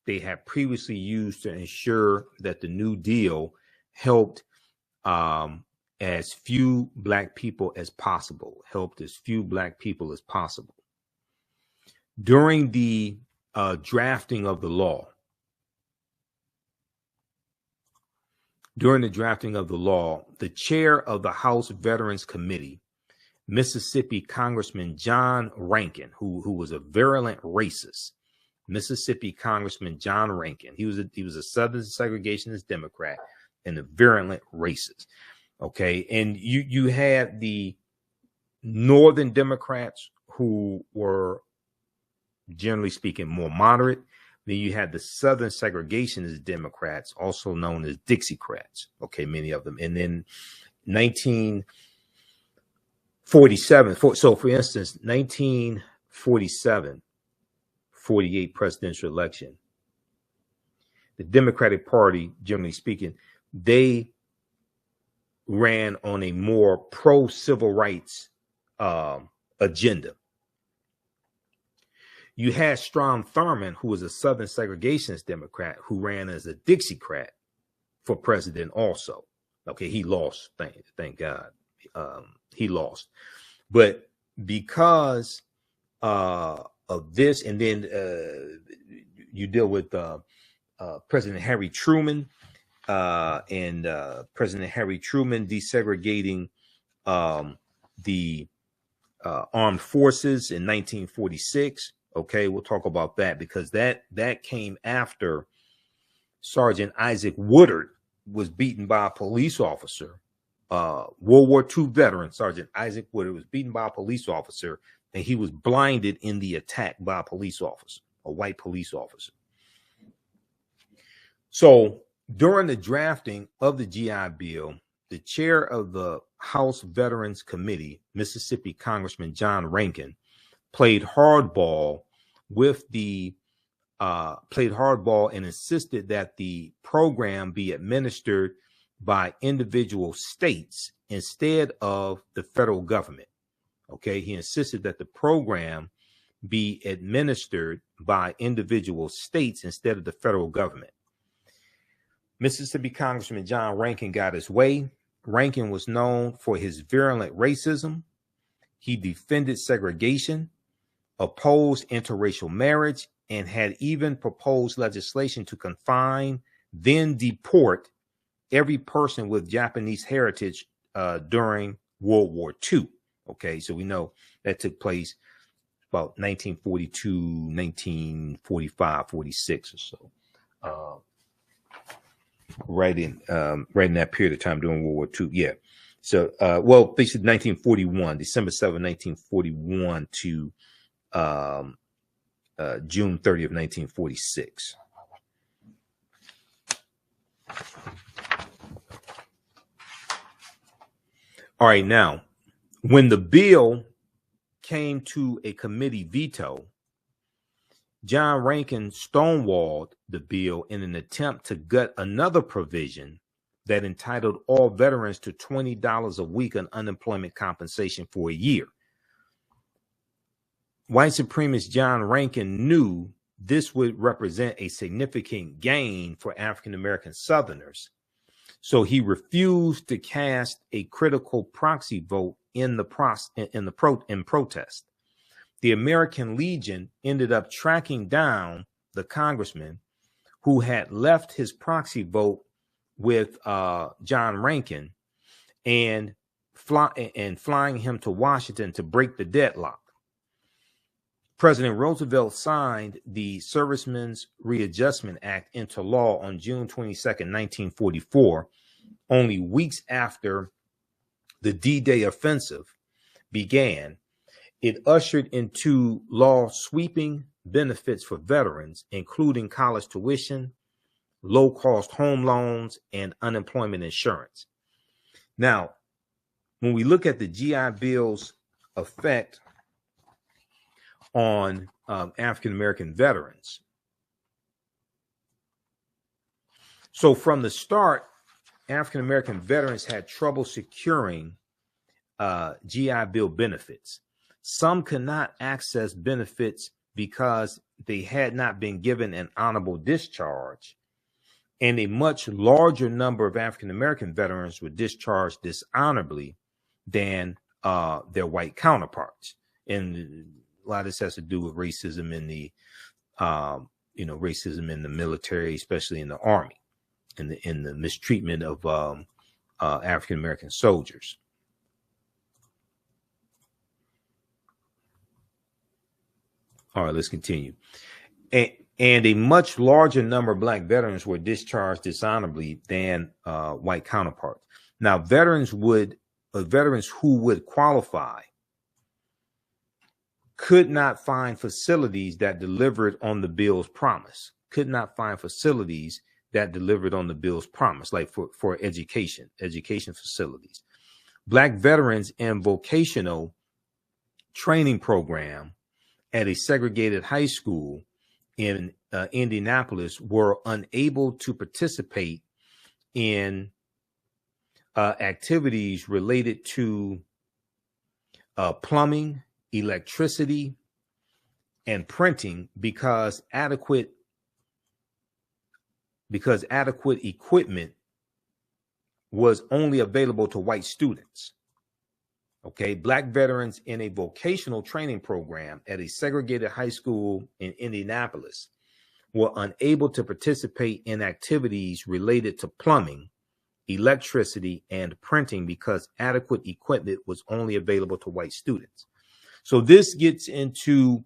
they had previously used to ensure that the New Deal helped as few black people as possible, During the drafting of the law, the chair of the House Veterans Committee, Mississippi Congressman John Rankin, who was a virulent racist, Mississippi Congressman John Rankin, he was a Southern segregationist Democrat and a virulent racist. Okay, and you had the Northern Democrats who were, generally speaking, more moderate. Then you had the Southern segregationist Democrats, also known as Dixiecrats. Okay, many of them. And then 1947. So, for instance, 1947, 48 presidential election. the Democratic Party, generally speaking, they ran on a more pro-civil rights agenda. You had Strom Thurmond, who was a Southern segregationist Democrat, who ran as a Dixiecrat for president also. Okay, he lost, thank God. He lost. But because of this, and then you deal with President Harry Truman, and President Harry Truman desegregating the armed forces in 1946. Okay, we'll talk about that because that came after Sergeant Isaac Woodard was beaten by a police officer. World War II veteran Sergeant Isaac Woodard was beaten by a police officer, and he was blinded in the attack by a police officer, a white police officer. So during the drafting of the GI Bill, the chair of the House Veterans Committee, Mississippi Congressman John Rankin, played hardball and insisted that the program be administered by individual states instead of the federal government. Okay, he insisted that the program be administered by individual states instead of the federal government. Mississippi Congressman John Rankin got his way. Rankin was known for his virulent racism. He defended segregation, opposed interracial marriage, and had even proposed legislation to confine, then deport every person with Japanese heritage during World War II. Okay, so we know that took place about 1942, 1945, 46 or so. Right in that period of time during World War II. Yeah. So, well, they said 1941, December 7, 1941 to June 30 of 1946. All right. Now, when the bill came to a committee veto, John Rankin stonewalled the bill in an attempt to gut another provision that entitled all veterans to $20 a week on unemployment compensation for a year. White supremacist John Rankin knew this would represent a significant gain for African-American Southerners, so he refused to cast a critical proxy vote in protest. The American Legion ended up tracking down the congressman who had left his proxy vote with John Rankin and flying him to Washington to break the deadlock. President Roosevelt signed the Servicemen's Readjustment Act into law on June 22nd, 1944, only weeks after the D-Day offensive began. It ushered into law sweeping benefits for veterans, including college tuition, low-cost home loans, and unemployment insurance. Now, when we look at the GI Bill's effect on African-American veterans, so from the start, African-American veterans had trouble securing GI Bill benefits. Some could not access benefits because they had not been given an honorable discharge, and a much larger number of African-American veterans were discharged dishonorably than their white counterparts. And a lot of this has to do with racism in the, racism in the military, especially in the Army, in the mistreatment of African-American soldiers. All right, let's continue. And a much larger number of Black veterans were discharged dishonorably than white counterparts. Now, veterans who would qualify could not find facilities that delivered on the bill's promise. Like for education facilities. Black veterans in vocational training program at a segregated high school in Indianapolis were unable to participate in activities related to plumbing, electricity, and printing because adequate equipment was only available to white students. Okay, Black veterans in a vocational training program at a segregated high school in Indianapolis were unable to participate in activities related to plumbing, electricity, and printing because adequate equipment was only available to white students. So this gets into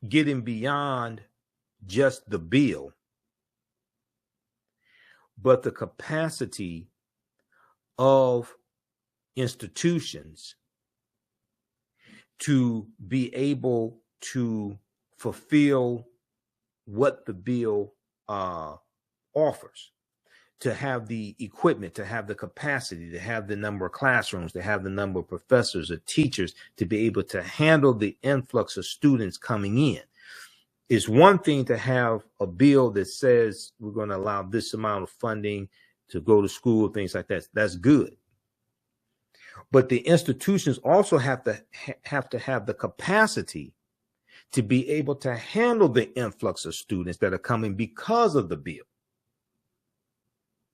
getting beyond just the bill, but the capacity of institutions to be able to fulfill what the bill offers, to have the equipment, to have the capacity, to have the number of classrooms, to have the number of professors or teachers, to be able to handle the influx of students coming in. It's one thing to have a bill that says we're going to allow this amount of funding to go to school, things like that. That's good. But the institutions also have to have the capacity to be able to handle the influx of students that are coming because of the bill.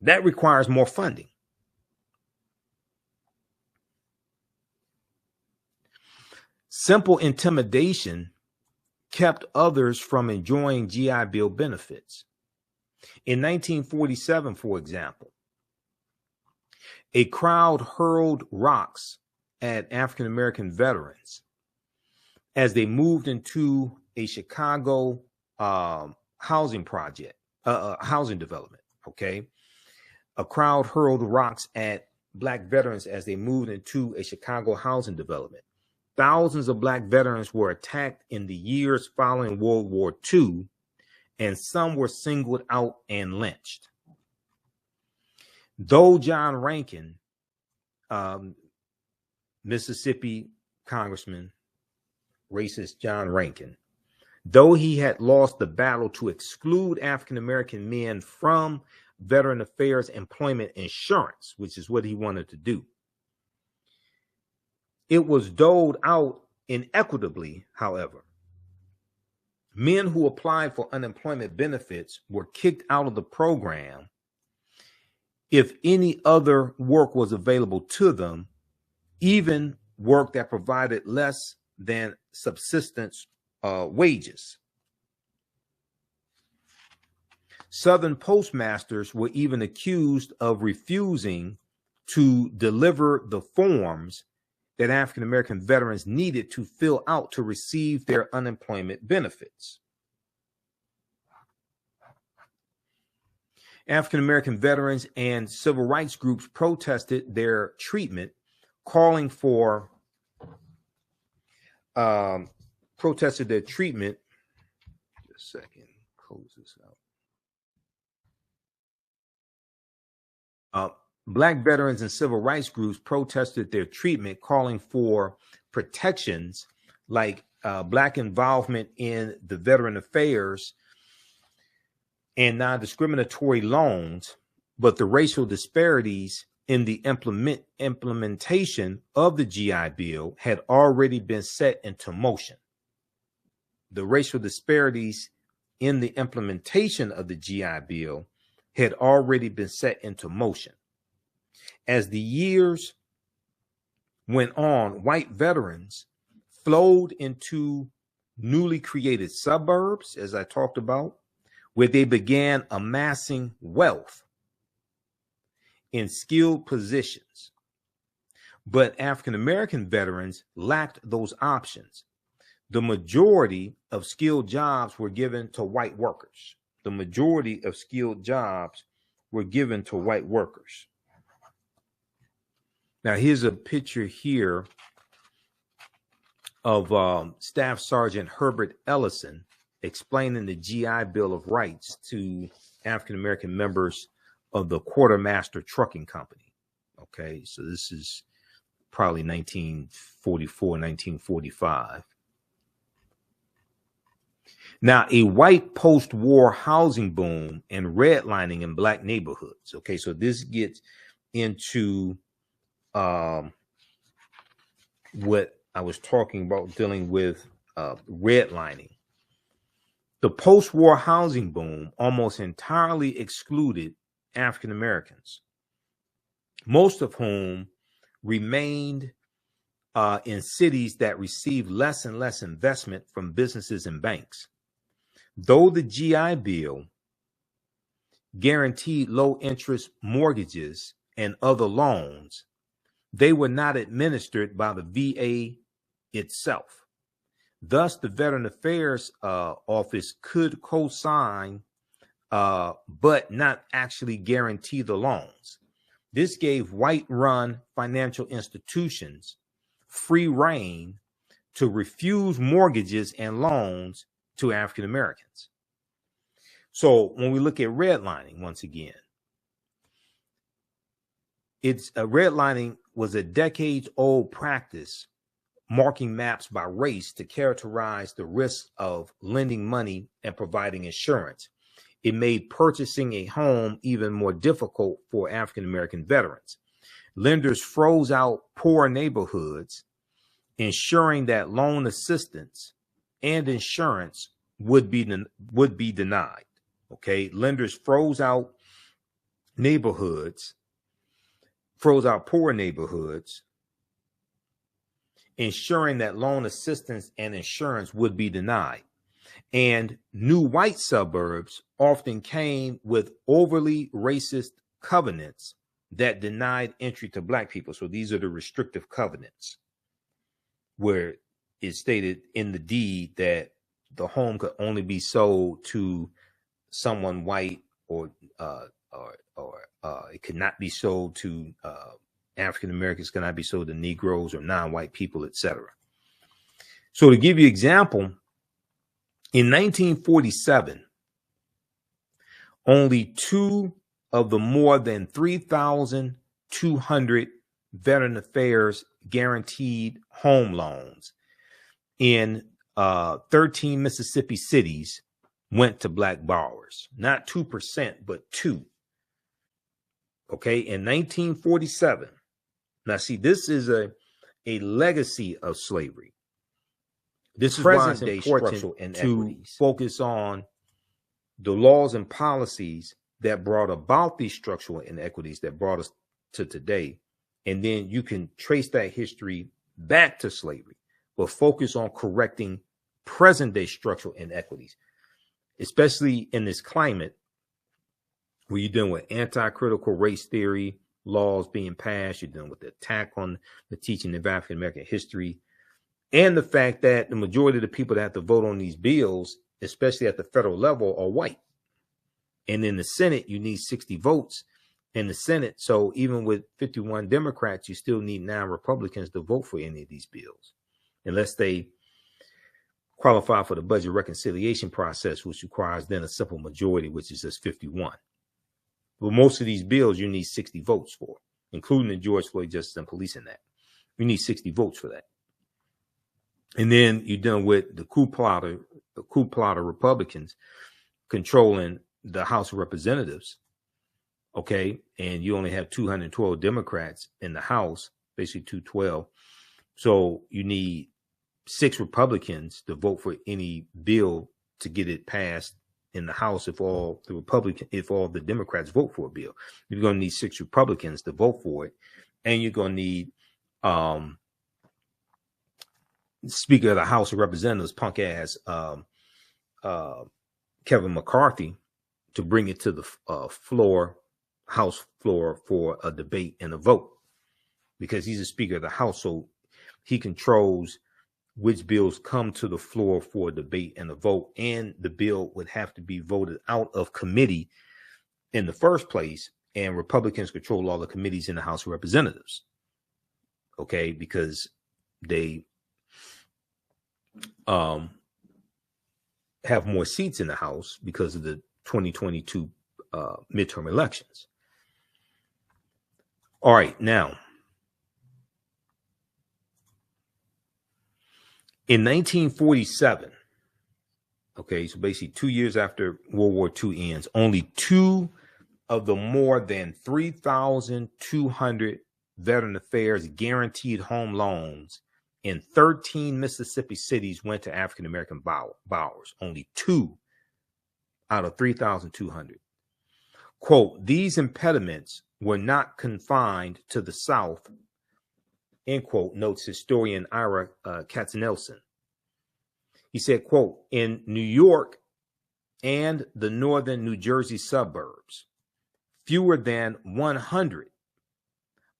That requires more funding. Simple intimidation kept others from enjoying GI Bill benefits. In 1947, for example, a crowd hurled rocks at African-American veterans as they moved into a Chicago housing development, okay? A crowd hurled rocks at Black veterans as they moved into a Chicago housing development. Thousands of Black veterans were attacked in the years following World War II, and some were singled out and lynched. Though John Rankin, Mississippi Congressman, racist John Rankin, though he had lost the battle to exclude African-American men from Veteran Affairs employment insurance, which is what he wanted to do, it was doled out inequitably, however. Men who applied for unemployment benefits were kicked out of the program if any other work was available to them, even work that provided less than subsistence wages. Southern postmasters were even accused of refusing to deliver the forms that African-American veterans needed to fill out to receive their unemployment benefits. African-American veterans and civil rights groups protested their treatment, calling for Just a second, close this out. Black veterans and civil rights groups protested their treatment, calling for protections like Black involvement in the Veteran Affairs and non-discriminatory loans, but the racial disparities in the implementation of the GI Bill had already been set into motion. The racial disparities in the implementation of the GI Bill had already been set into motion. As the years went on, white veterans flowed into newly created suburbs, as I talked about, where they began amassing wealth in skilled positions. But African-American veterans lacked those options. The majority of skilled jobs were given to white workers. The majority of skilled jobs were given to white workers. Now, here's a picture here of Staff Sergeant Herbert Ellison explaining the GI Bill of Rights to African-American members of the Quartermaster Trucking Company. Okay, so this is probably 1944, 1945. Now, a white post-war housing boom and redlining in black neighborhoods. Okay, so this gets into what I was talking about dealing with redlining. The post-war housing boom almost entirely excluded African Americans, most of whom remained in cities that received less and less investment from businesses and banks. Though the GI Bill guaranteed low-interest mortgages and other loans, they were not administered by the VA itself. Thus, the Veteran Affairs Office could co-sign, but not actually guarantee the loans. This gave white-run financial institutions free rein to refuse mortgages and loans to African Americans. So when we look at redlining, once again, redlining was a decades-old practice marking maps by race to characterize the risks of lending money and providing insurance. It made purchasing a home even more difficult for African American veterans. Lenders froze out poor neighborhoods, ensuring that loan assistance and insurance would be denied. Okay, lenders froze out poor neighborhoods, ensuring that loan assistance and insurance would be denied. And new white suburbs often came with overly racist covenants that denied entry to black people. So these are the restrictive covenants, where it's stated in the deed that the home could only be sold to someone white, or it could not be sold to African Americans, cannot be sold to Negroes or non-white people, etc. So to give you an example, in 1947, only 2 of the more than 3,200 Veteran Affairs guaranteed home loans in 13 Mississippi cities went to black borrowers. Not 2%, but 2. Okay, in 1947. Now, see, this is a legacy of slavery. This is why it's important to focus on the laws and policies that brought about these structural inequities that brought us to today. And then you can trace that history back to slavery, but focus on correcting present day structural inequities, especially in this climate where you're dealing with anti-critical race theory laws being passed, you're dealing with the attack on the teaching of African American history, and the fact that the majority of the people that have to vote on these bills, especially at the federal level, are white. And in the Senate, you need 60 votes in the Senate. So even with 51 Democrats, you still need 9 Republicans to vote for any of these bills, unless they qualify for the budget reconciliation process, which requires then a simple majority, which is just 51. But most of these bills, you need 60 votes for, including the George Floyd Justice and Policing Act. You need 60 votes for that. And then you're done with the coup plotter Republicans controlling the House of Representatives. Okay. And you only have 212 Democrats in the House, basically 212. So you need 6 Republicans to vote for any bill to get it passed in the House. If all the Democrats vote for a bill, you're going to need 6 Republicans to vote for it. And you're going to need, Speaker of the House of Representatives, punk ass Kevin McCarthy, to bring it to the House floor for a debate and a vote, because he's a Speaker of the House, so he controls which bills come to the floor for a debate and a vote, and the bill would have to be voted out of committee in the first place, and Republicans control all the committees in the House of Representatives. Okay, because they have more seats in the House because of the 2022 midterm elections. All right, now, in 1947, Okay, so basically 2 years after World War II ends, only 2 of the more than 3,200 Veteran Affairs guaranteed home loans in 13 Mississippi cities went to African American borrowers. Only 2 out of 3,200. Quote, these impediments were not confined to the South, end quote, notes historian Ira Katznelson. He said, quote, in New York and the northern New Jersey suburbs, fewer than 100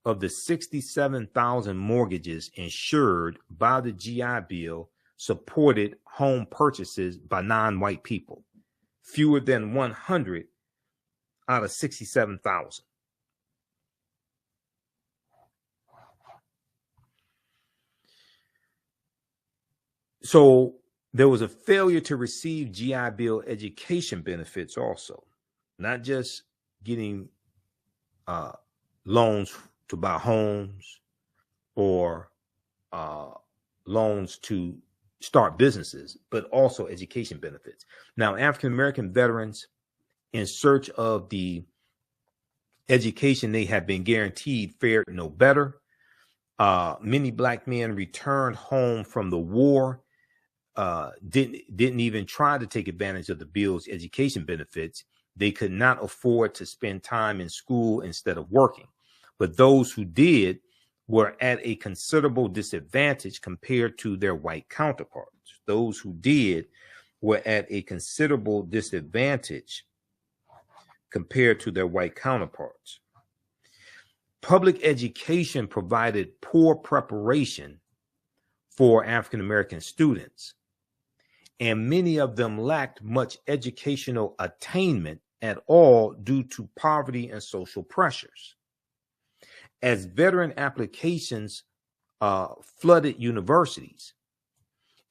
of the 67,000 mortgages insured by the GI Bill supported home purchases by non-white people. Fewer than 100 out of 67,000. So there was a failure to receive GI Bill education benefits also, not just getting loans to buy homes or loans to start businesses, but also education benefits. Now, African American veterans, in search of the education they have been guaranteed, fared no better. Many Black men returned home from the war, didn't even try to take advantage of the bill's education benefits. They could not afford to spend time in school instead of working. But those who did were at a considerable disadvantage compared to their white counterparts. Those who did were at a considerable disadvantage compared to their white counterparts. Public education provided poor preparation for African American students, and many of them lacked much educational attainment at all due to poverty and social pressures. As veteran applications flooded universities,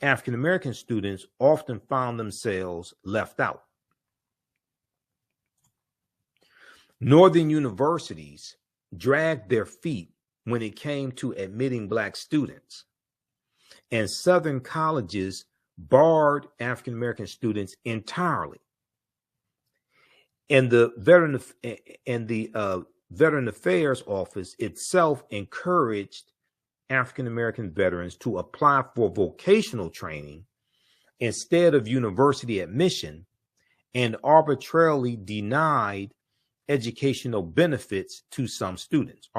African American students often found themselves left out. Northern universities dragged their feet when it came to admitting Black students, and Southern colleges barred African American students entirely. And the Veteran Affairs Office itself encouraged African American veterans to apply for vocational training instead of university admission, and arbitrarily denied educational benefits to some students.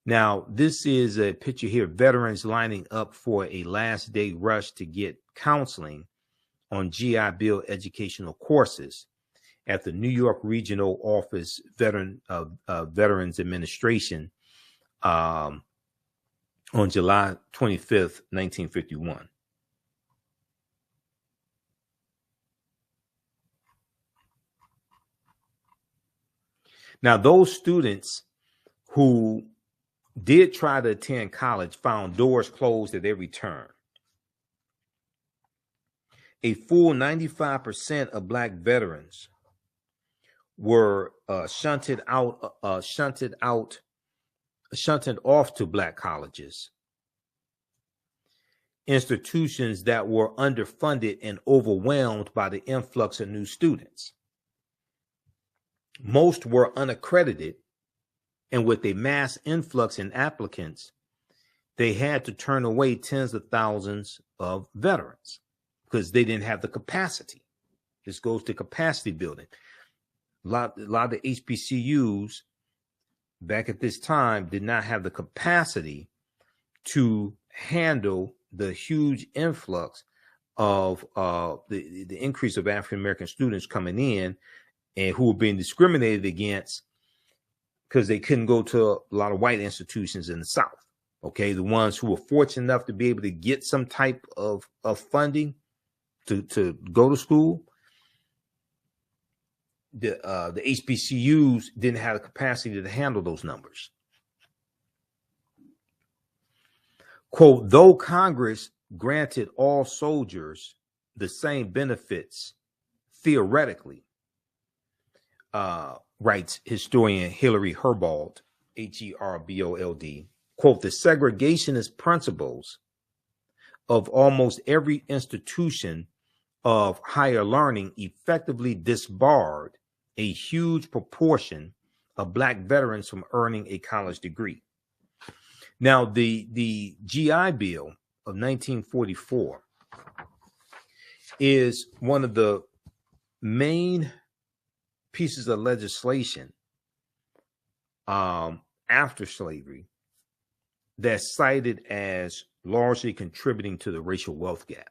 Now, this is a picture here, veterans lining up for a last day rush to get counseling on GI Bill educational courses at the New York Regional Office Veterans Administration on July 25th, 1951. Now, those students who did try to attend college found doors closed at every turn. A full 95% of Black veterans were shunted off to Black colleges, institutions that were underfunded and overwhelmed by the influx of new students. Most were unaccredited, and with a mass influx in applicants, they had to turn away tens of thousands of veterans because they didn't have the capacity. This goes to capacity building. A lot of the HBCUs back at this time did not have the capacity to handle the huge influx of the increase of African American students coming in and who were being discriminated against because they couldn't go to a lot of white institutions in the South. Okay, the ones who were fortunate enough to be able to get some type of funding to go to school, the HBCUs didn't have the capacity to handle those numbers. Quote, though Congress granted all soldiers the same benefits theoretically, writes historian Hillary Herbold, Herbold, quote, the segregationist principles of almost every institution of higher learning effectively disbarred a huge proportion of Black veterans from earning a college degree. Now, the GI Bill of 1944 is one of the main pieces of legislation after slavery that's cited as largely contributing to the racial wealth gap.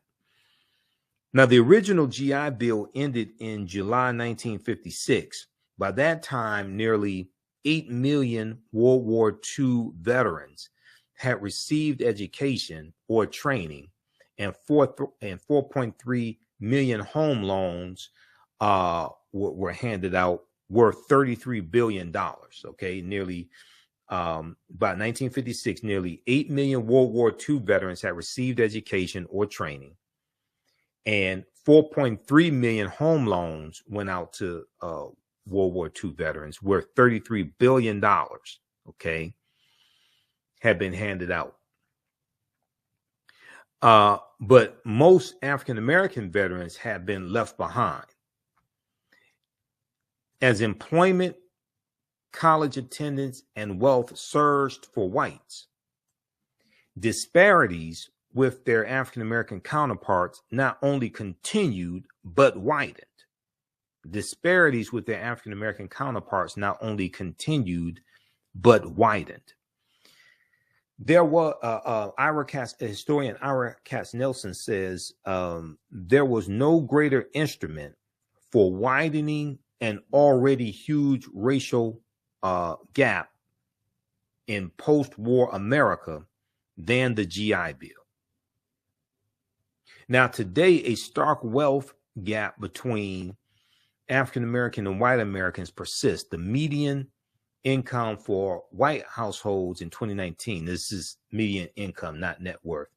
Now, the original GI Bill ended in July 1956. By that time, nearly 8 million World War II veterans had received education or training, and 4.3 million home loans were handed out worth $33 billion. Okay, nearly by 1956, nearly 8 million World War II veterans had received education or training, and 4.3 million home loans went out to World War II veterans worth $33 billion, okay, had been handed out. But most African-American veterans have been left behind. As employment, college attendance, and wealth surged for whites, disparities with their African-American counterparts not only continued, but widened. Disparities with their African-American counterparts not only continued, but widened. There was historian Ira Katz-Nelson says there was no greater instrument for widening an already huge racial gap in post-war America than the GI Bill. Now, today, a stark wealth gap between African-American and white Americans persists. The median income for white households in 2019, this is median income, not net worth.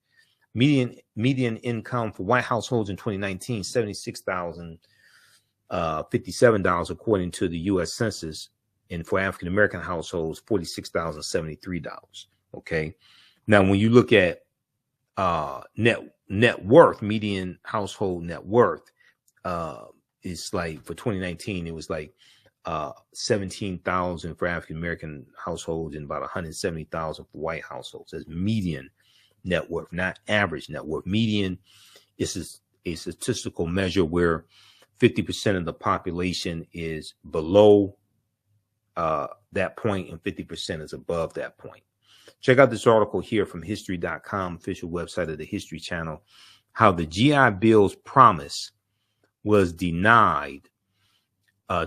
Median income for white households in 2019, $76,057, according to the U.S. Census, and for African-American households, $46,073. Okay. Now, when you look at net worth, median household net worth, is like for 2019, it was like 17,000 for African-American households and about 170,000 for white households. That's median net worth, not average net worth. Median is a statistical measure where 50% of the population is below that point and 50% is above that point. Check out this article here from history.com, official website of the History Channel, how the GI Bill's promise was denied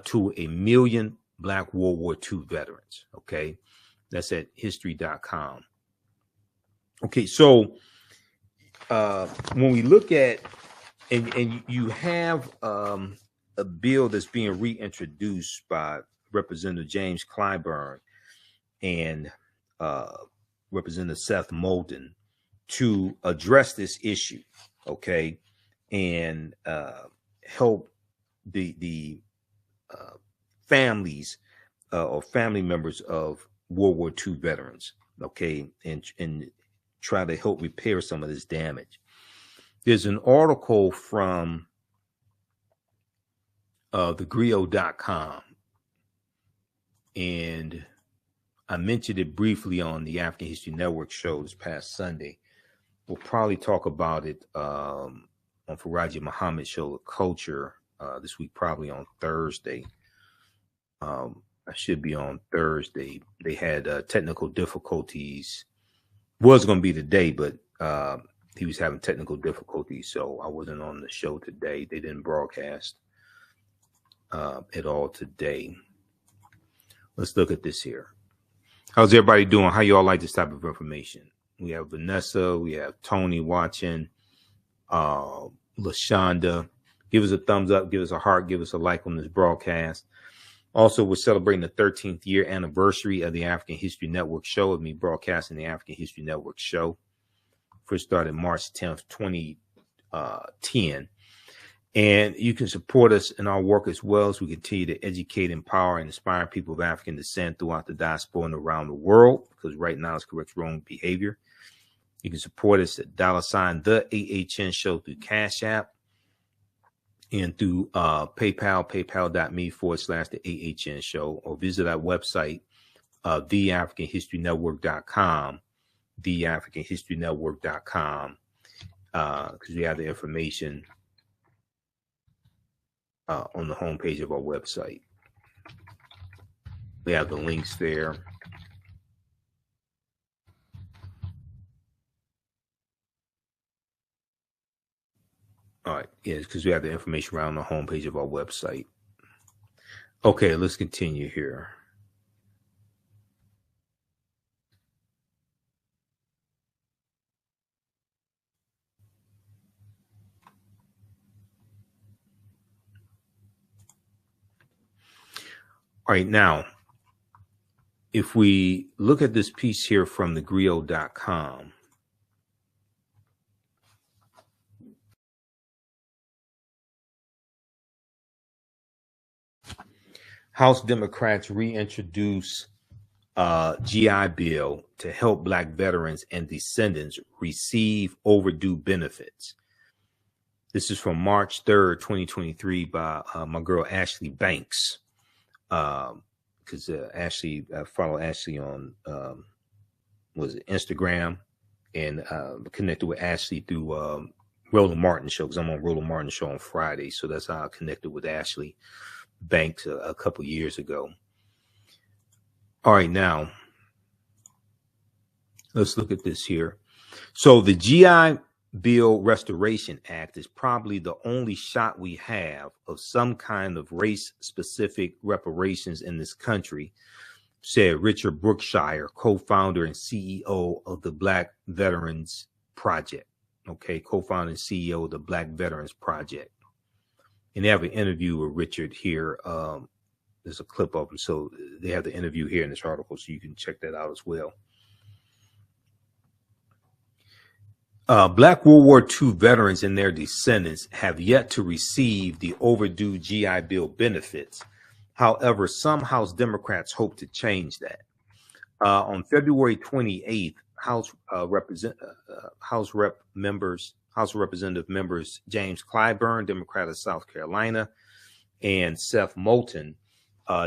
to 1 million Black World War II veterans. Okay, that's at history.com. Okay, so when we look at, and you have a bill that's being reintroduced by Representative James Clyburn and Representative Seth Moulton to address this issue, okay, and help the families or family members of World War II veterans, okay, and try to help repair some of this damage. There's an article from thegrio.com, and I mentioned it briefly on the African History Network show this past Sunday. We'll probably talk about it on Faraji Muhammad's show, The Culture, this week, probably on Thursday. I should be on Thursday. They had technical difficulties. Was going to be today, but he was having technical difficulties, so I wasn't on the show today. They didn't broadcast at all today. Let's look at this here. How's everybody doing? How you all like this type of information? We have Vanessa, we have Tony watching, LaShonda. Give us a thumbs up, give us a heart, give us a like on this broadcast. Also, we're celebrating the 13th year anniversary of the African History Network show, of me broadcasting the African History Network show. First started March 10th, 2010. And you can support us in our work as well as we continue to educate, empower, and inspire people of African descent throughout the diaspora and around the world, because right now it's correct wrong behavior. You can support us at $ TheAHNShow through Cash App and through PayPal, paypal.me/TheAHNShow, or visit our website, TheAfricanHistoryNetwork.com, TheAfricanHistoryNetwork.com, because we have the information on the homepage of our website. We have the links there. All right, yes, because we have the information around the homepage of our website. Okay, let's continue here. All right, now, if we look at this piece here from thegrio.com, House Democrats reintroduce GI Bill to help Black veterans and descendants receive overdue benefits. This is from March 3rd, 2023 by my girl Ashley Banks. Because Ashley, I follow Ashley on was it Instagram, and connected with Ashley through Roland Martin show, because I'm on Roland Martin show on Friday, so that's how I connected with Ashley Banks a couple years ago. All right, now let's look at this here. So the GI Bill Restoration Act is probably the only shot we have of some kind of race-specific reparations in this country, said Richard Brookshire, co-founder and CEO of the Black Veterans Project. Okay, co-founder and CEO of the Black Veterans Project. And they have an interview with Richard here. There's a clip of him. So they have the interview here in this article, so you can check that out as well. Black World War II veterans and their descendants have yet to receive the overdue GI Bill benefits. However, some House Democrats hope to change that. On February 28th, House Representative members James Clyburn, Democrat of South Carolina, and Seth Moulton,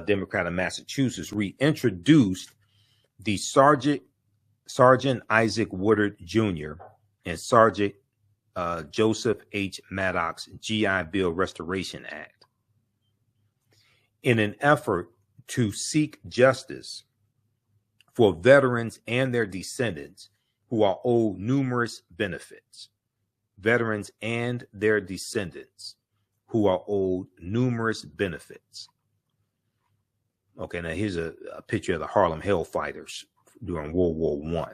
Democrat of Massachusetts, reintroduced the Sergeant Isaac Woodard Jr. and Sergeant Joseph H. Maddox's GI Bill Restoration Act in an effort to seek justice for veterans and their descendants who are owed numerous benefits. Veterans and their descendants who are owed numerous benefits. Okay, now here's a picture of the Harlem Hellfighters during World War I.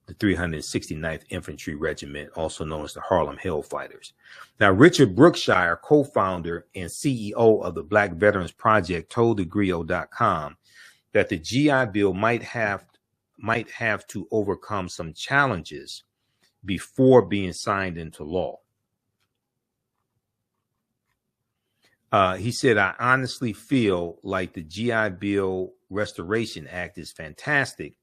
The 369th Infantry Regiment, also known as the Harlem Hellfighters. Now, Richard Brookshire, co-founder and CEO of the Black Veterans Project, told thegrio.com that the GI Bill might have to overcome some challenges before being signed into law. He said, I honestly feel like the GI Bill Restoration Act is fantastic,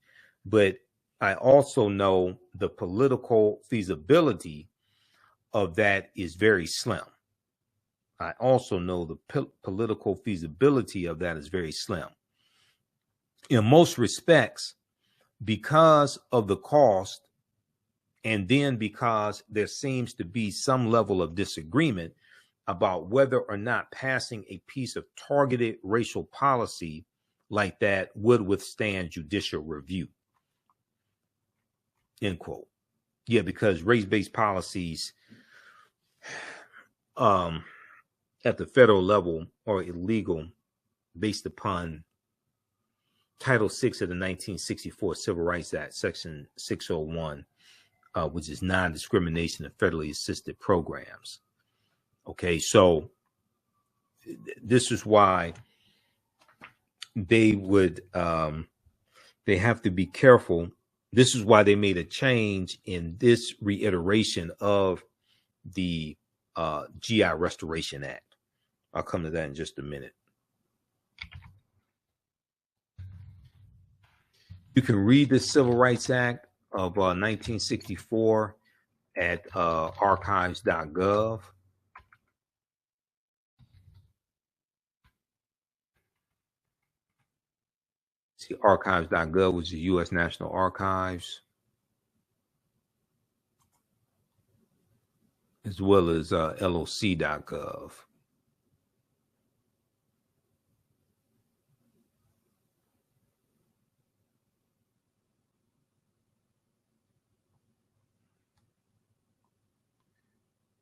but I also know the political feasibility of that is very slim. In most respects, because of the cost, and then because there seems to be some level of disagreement about whether or not passing a piece of targeted racial policy like that would withstand judicial review. End quote. Yeah, because race-based policies at the federal level are illegal based upon Title VI of the 1964 Civil Rights Act, Section 601, which is non-discrimination of federally assisted programs. Okay, so this is why they would they have to be careful. This is why they made a change in this reiteration of the GI Restoration Act. I'll come to that in just a minute. You can read the Civil Rights Act of 1964 at archives.gov. See, archives.gov, which is U.S. National Archives, as well as loc.gov.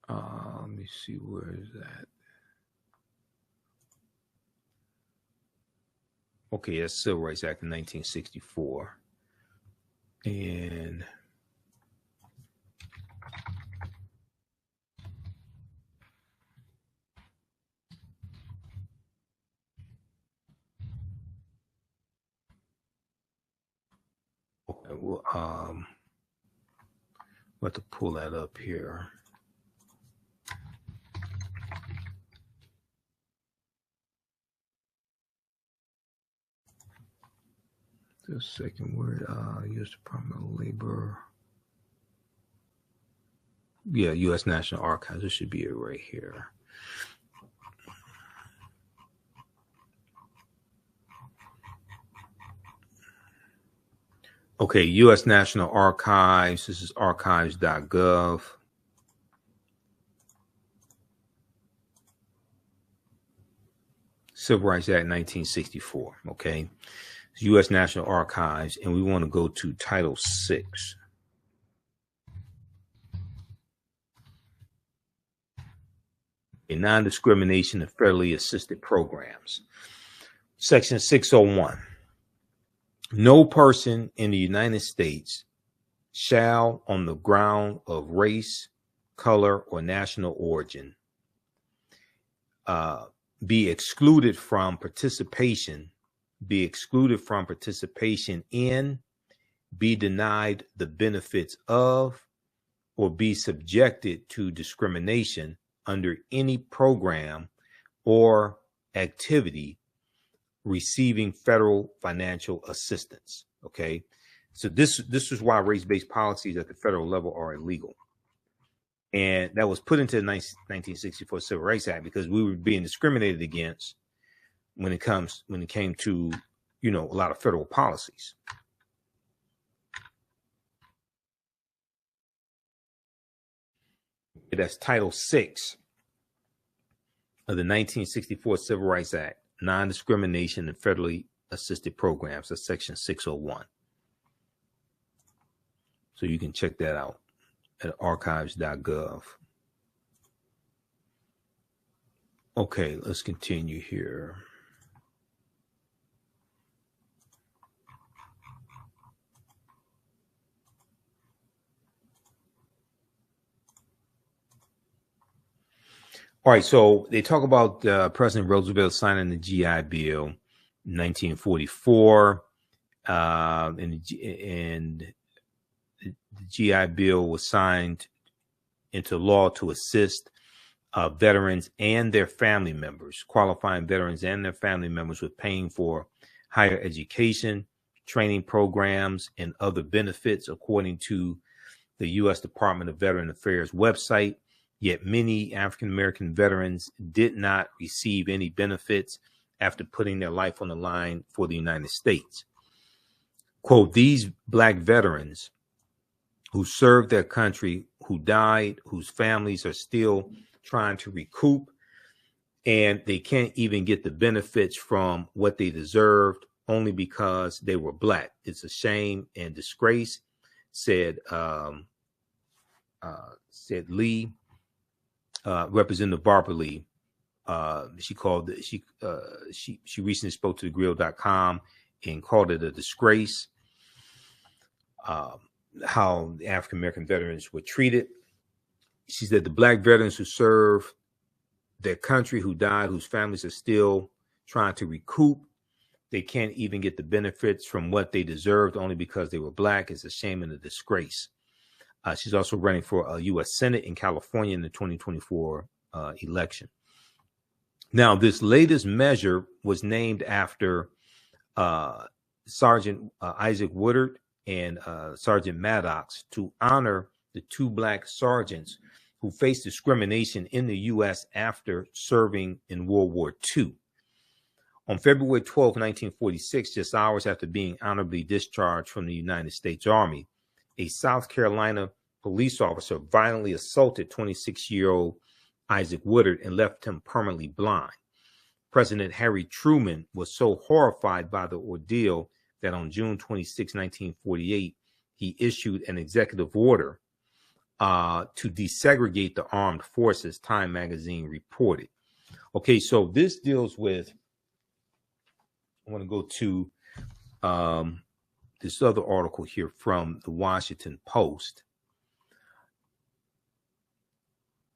Let me see, where is that? Okay, that's Civil Rights Act of 1964. And okay, well, I'll have to pull that up here. The second word, U.S. Department of Labor. Yeah, U.S. National Archives. This should be it right here. Okay, U.S. National Archives. This is archives.gov. Civil Rights Act 1964. Okay. U.S. National Archives, and we want to go to Title VI. Non-discrimination and federally assisted programs. Section 601. No person in the United States shall, on the ground of race, color, or national origin, be excluded from participation in, be denied the benefits of, or be subjected to discrimination under any program or activity receiving federal financial assistance. Okay, so this is why race-based policies at the federal level are illegal. And that was put into the 1964 Civil Rights Act because we were being discriminated against when it came to, a lot of federal policies. That's Title VI of the 1964 Civil Rights Act, non-discrimination and federally assisted programs. That's Section 601. So you can check that out at archives.gov. Okay, let's continue here. All right, so they talk about President Roosevelt signing the GI Bill in 1944, and the GI Bill was signed into law to assist veterans and their family members, qualifying veterans and their family members with paying for higher education, training programs, and other benefits, according to the U.S. Department of Veteran Affairs website. Yet many African-American veterans did not receive any benefits after putting their life on the line for the United States. Quote, these Black veterans who served their country, who died, whose families are still trying to recoup, and they can't even get the benefits from what they deserved only because they were Black. It's a shame and disgrace, said Lee. Representative Barbara Lee. She recently spoke to thegrill.com and called it a disgrace, how the African American veterans were treated. She said the Black veterans who served their country, who died, whose families are still trying to recoup, they can't even get the benefits from what they deserved only because they were Black. It's a shame and a disgrace. She's also running for a U.S. Senate in California in the 2024 election. Now, this latest measure was named after Sergeant Isaac Woodard and Sergeant Maddox to honor the two black sergeants who faced discrimination in the U.S. after serving in World War II. On February 12, 1946, just hours after being honorably discharged from the United States Army, a South Carolina police officer violently assaulted 26-year-old Isaac Woodard and left him permanently blind. President Harry Truman was so horrified by the ordeal that on June 26, 1948, he issued an executive order to desegregate the armed forces, Time magazine reported. Okay, so this deals with, I want to go to this other article here from the Washington Post.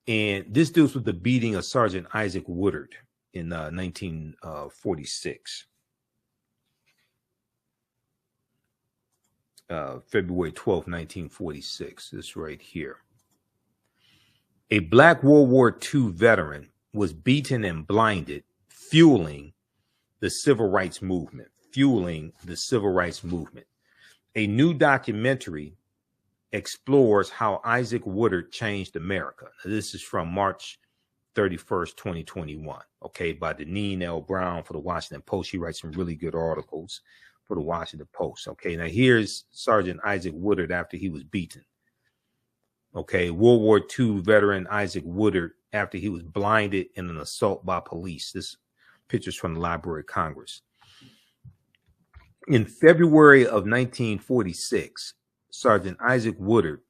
And this deals with the beating of Sergeant Isaac Woodard in 1946. February 12, 1946, this right here. A black World War II veteran was beaten and blinded, fueling the civil rights movement. A new documentary explores how Isaac Woodard changed America. Now, this is from March 31st, 2021, okay, by Deneen L. Brown for the Washington Post. She writes some really good articles for the Washington Post. Okay, now here's Sergeant Isaac Woodard after he was beaten. Okay, World War II veteran Isaac Woodard after he was blinded in an assault by police. This picture's from the Library of Congress. In February of 1946, Sergeant Isaac Woodard,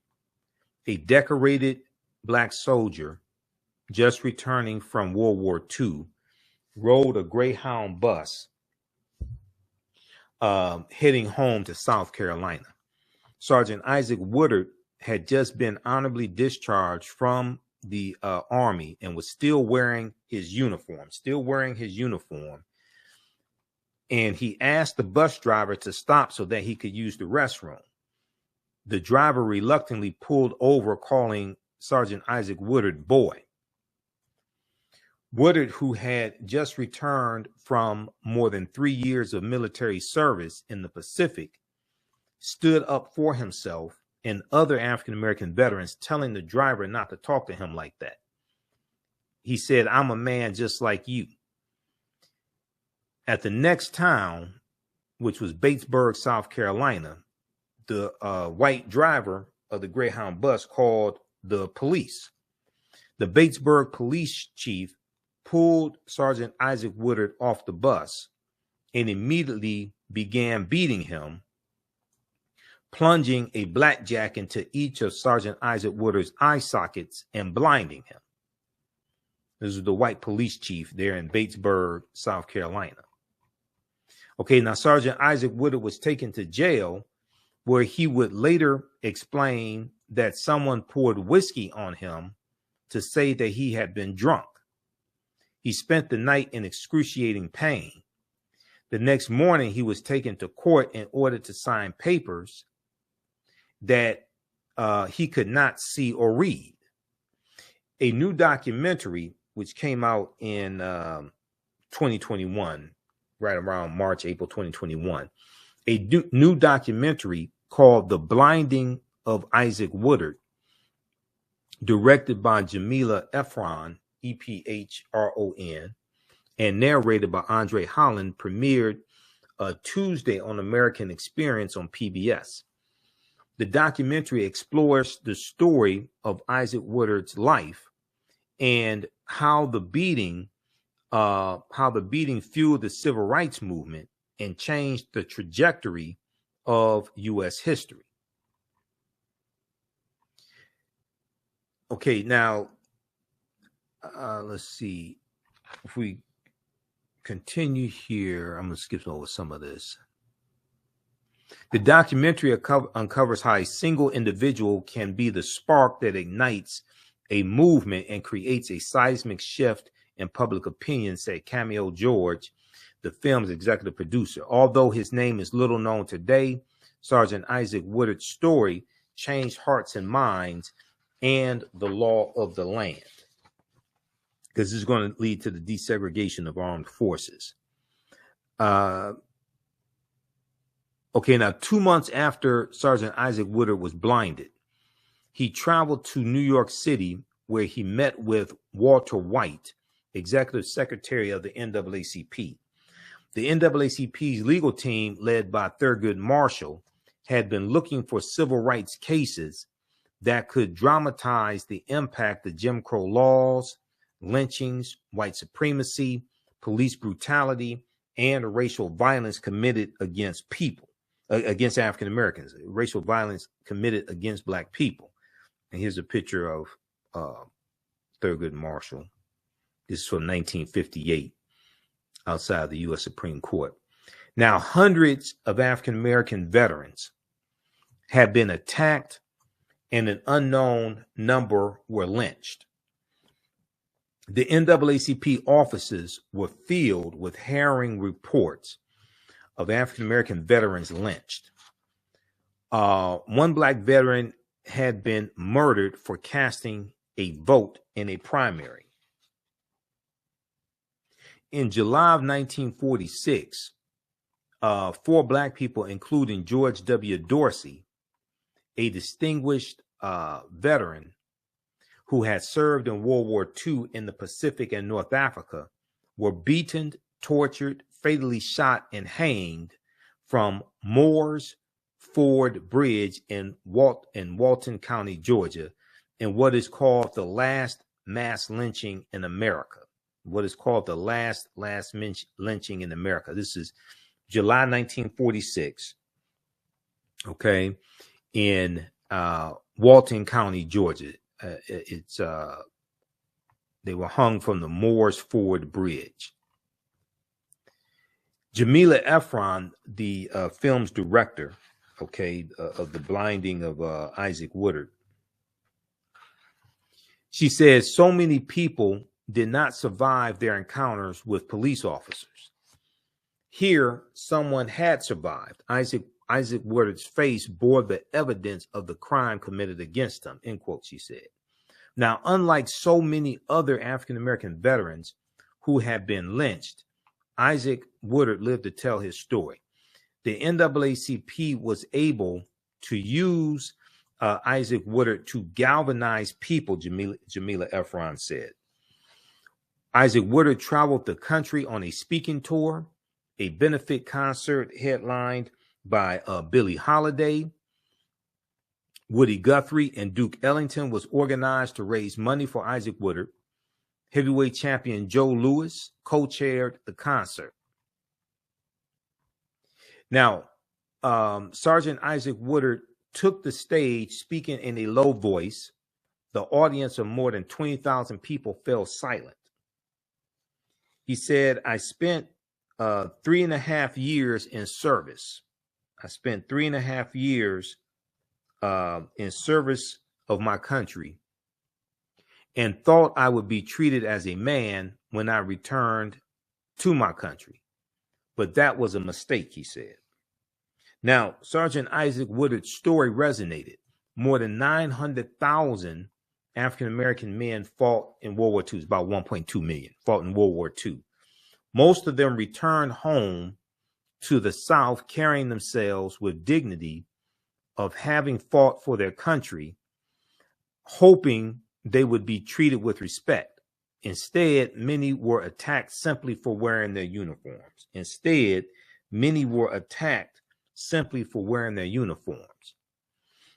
a decorated black soldier just returning from World War II, rode a Greyhound bus heading home to South Carolina. Sergeant Isaac Woodard had just been honorably discharged from the Army and was still wearing his uniform, and he asked the bus driver to stop so that he could use the restroom. The driver reluctantly pulled over, calling Sergeant Isaac Woodard boy. Woodard, who had just returned from more than 3 years of military service in the Pacific, stood up for himself and other African-American veterans, telling the driver not to talk to him like that. He said, "I'm a man just like you." At the next town, which was Batesburg, South Carolina, the white driver of the Greyhound bus called the police. The Batesburg police chief pulled Sergeant Isaac Woodard off the bus and immediately began beating him, plunging a blackjack into each of Sergeant Isaac Woodard's eye sockets and blinding him. This is the white police chief there in Batesburg, South Carolina. Okay, now Sergeant Isaac Woodard was taken to jail, where he would later explain that someone poured whiskey on him to say that he had been drunk. He spent the night in excruciating pain. The next morning, he was taken to court and ordered to sign papers that he could not see or read. A new documentary, which came out in 2021, right around March, April 2021, a new documentary called The Blinding of Isaac Woodard, directed by Jamila Ephron, Ephron, and narrated by Andre Holland, premiered Tuesday on American Experience on PBS. The documentary explores the story of Isaac Woodard's life and how the beating fueled the civil rights movement and changed the trajectory of U.S. history. Okay, now let's see. If we continue here, I'm going to skip over some of this. The documentary uncovers how a single individual can be the spark that ignites a movement and creates a seismic shift in public opinion, said Camille George, the film's executive producer. Although his name is little known today, Sergeant Isaac Woodard's story change hearts and minds and the law of the land, because this is going to lead to the desegregation of armed forces. Okay, now 2 months after Sergeant Isaac Woodard was blinded, he traveled to New York City, where he met with Walter White, executive secretary of the NAACP. The NAACP's legal team, led by Thurgood Marshall, had been looking for civil rights cases that could dramatize the impact of Jim Crow laws, lynchings, white supremacy, police brutality, and racial violence committed against people, against African Americans, racial violence committed against Black people. And here's a picture of Thurgood Marshall. This is from 1958 outside the U.S. Supreme Court. Now, hundreds of African American veterans have been attacked, and an unknown number were lynched. The NAACP offices were filled with harrowing reports of African American veterans lynched. One Black veteran had been murdered for casting a vote in a primary. In July of 1946, 4 Black people, including George W. Dorsey, a distinguished veteran who had served in World War II in the Pacific and North Africa, were beaten, tortured, fatally shot, and hanged from Moore's Ford Bridge in Walton County, Georgia, in what is called the last mass lynching in America. What is called the last lynching in America. This is July 1946, okay, in Walton County, Georgia. They were hung from the Moore's Ford Bridge. Jamila Efron, the film's director, okay, of the blinding of Isaac Woodard, she says so many people did not survive their encounters with police officers. Here, someone had survived. Isaac Woodard's face bore the evidence of the crime committed against him, end quote, she said. Now, unlike so many other African-American veterans who have been lynched, Isaac Woodard lived to tell his story. The NAACP was able to use Isaac Woodard to galvanize people, Jamila Efron said. Isaac Woodard traveled the country on a speaking tour. A benefit concert headlined by Billie Holiday, Woody Guthrie, and Duke Ellington was organized to raise money for Isaac Woodard. Heavyweight champion Joe Louis co-chaired the concert. Now, Sergeant Isaac Woodard took the stage speaking in a low voice. The audience of more than 20,000 people fell silent. He said, I spent 3.5 years in service. I spent 3.5 years in service of my country and thought I would be treated as a man when I returned to my country. But that was a mistake, he said. Now, Sergeant Isaac Woodard's story resonated. More than 900,000 African-American men fought in World War II. It's about 1.2 million fought in World War II. Most of them returned home to the South carrying themselves with dignity of having fought for their country, hoping they would be treated with respect. Instead, many were attacked simply for wearing their uniforms.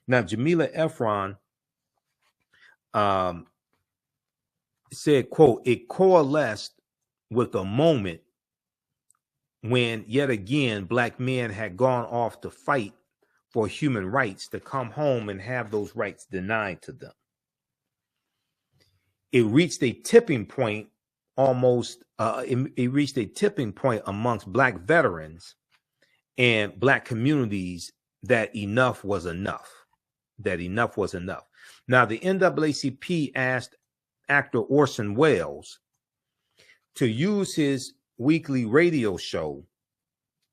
Now, Jamila Efron said, quote, it coalesced with a moment when yet again Black men had gone off to fight for human rights to come home and have those rights denied to them. It reached a tipping point amongst Black veterans and Black communities that enough was enough. Now, the NAACP asked actor Orson Welles to use his weekly radio show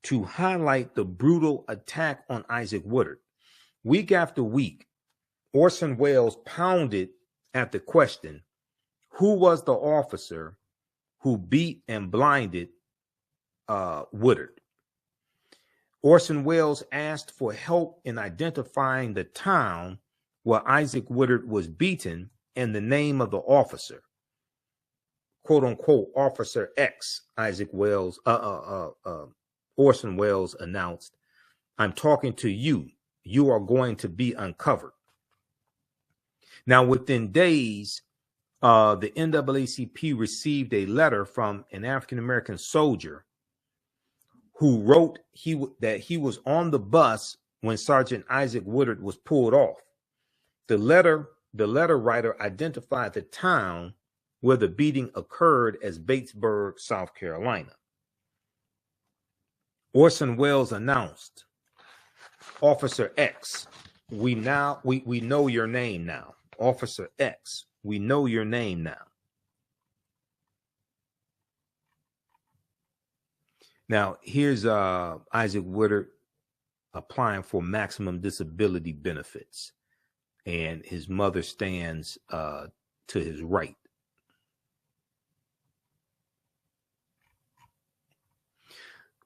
to highlight the brutal attack on Isaac Woodard. Week after week, Orson Welles pounded at the question, who was the officer who beat and blinded Woodard? Orson Welles asked for help in identifying the town where Isaac Woodard was beaten and the name of the officer. Quote unquote, Officer X, Orson Welles announced, I'm talking to you. You are going to be uncovered. Now, within days, the NAACP received a letter from an African-American soldier who wrote that he was on the bus when Sergeant Isaac Woodard was pulled off. The letter writer identified the town where the beating occurred as Batesburg, South Carolina. Orson Welles announced, Officer X, we know your name now. Officer X, we know your name now. Now, here's Isaac Woodard applying for maximum disability benefits, and his mother stands to his right.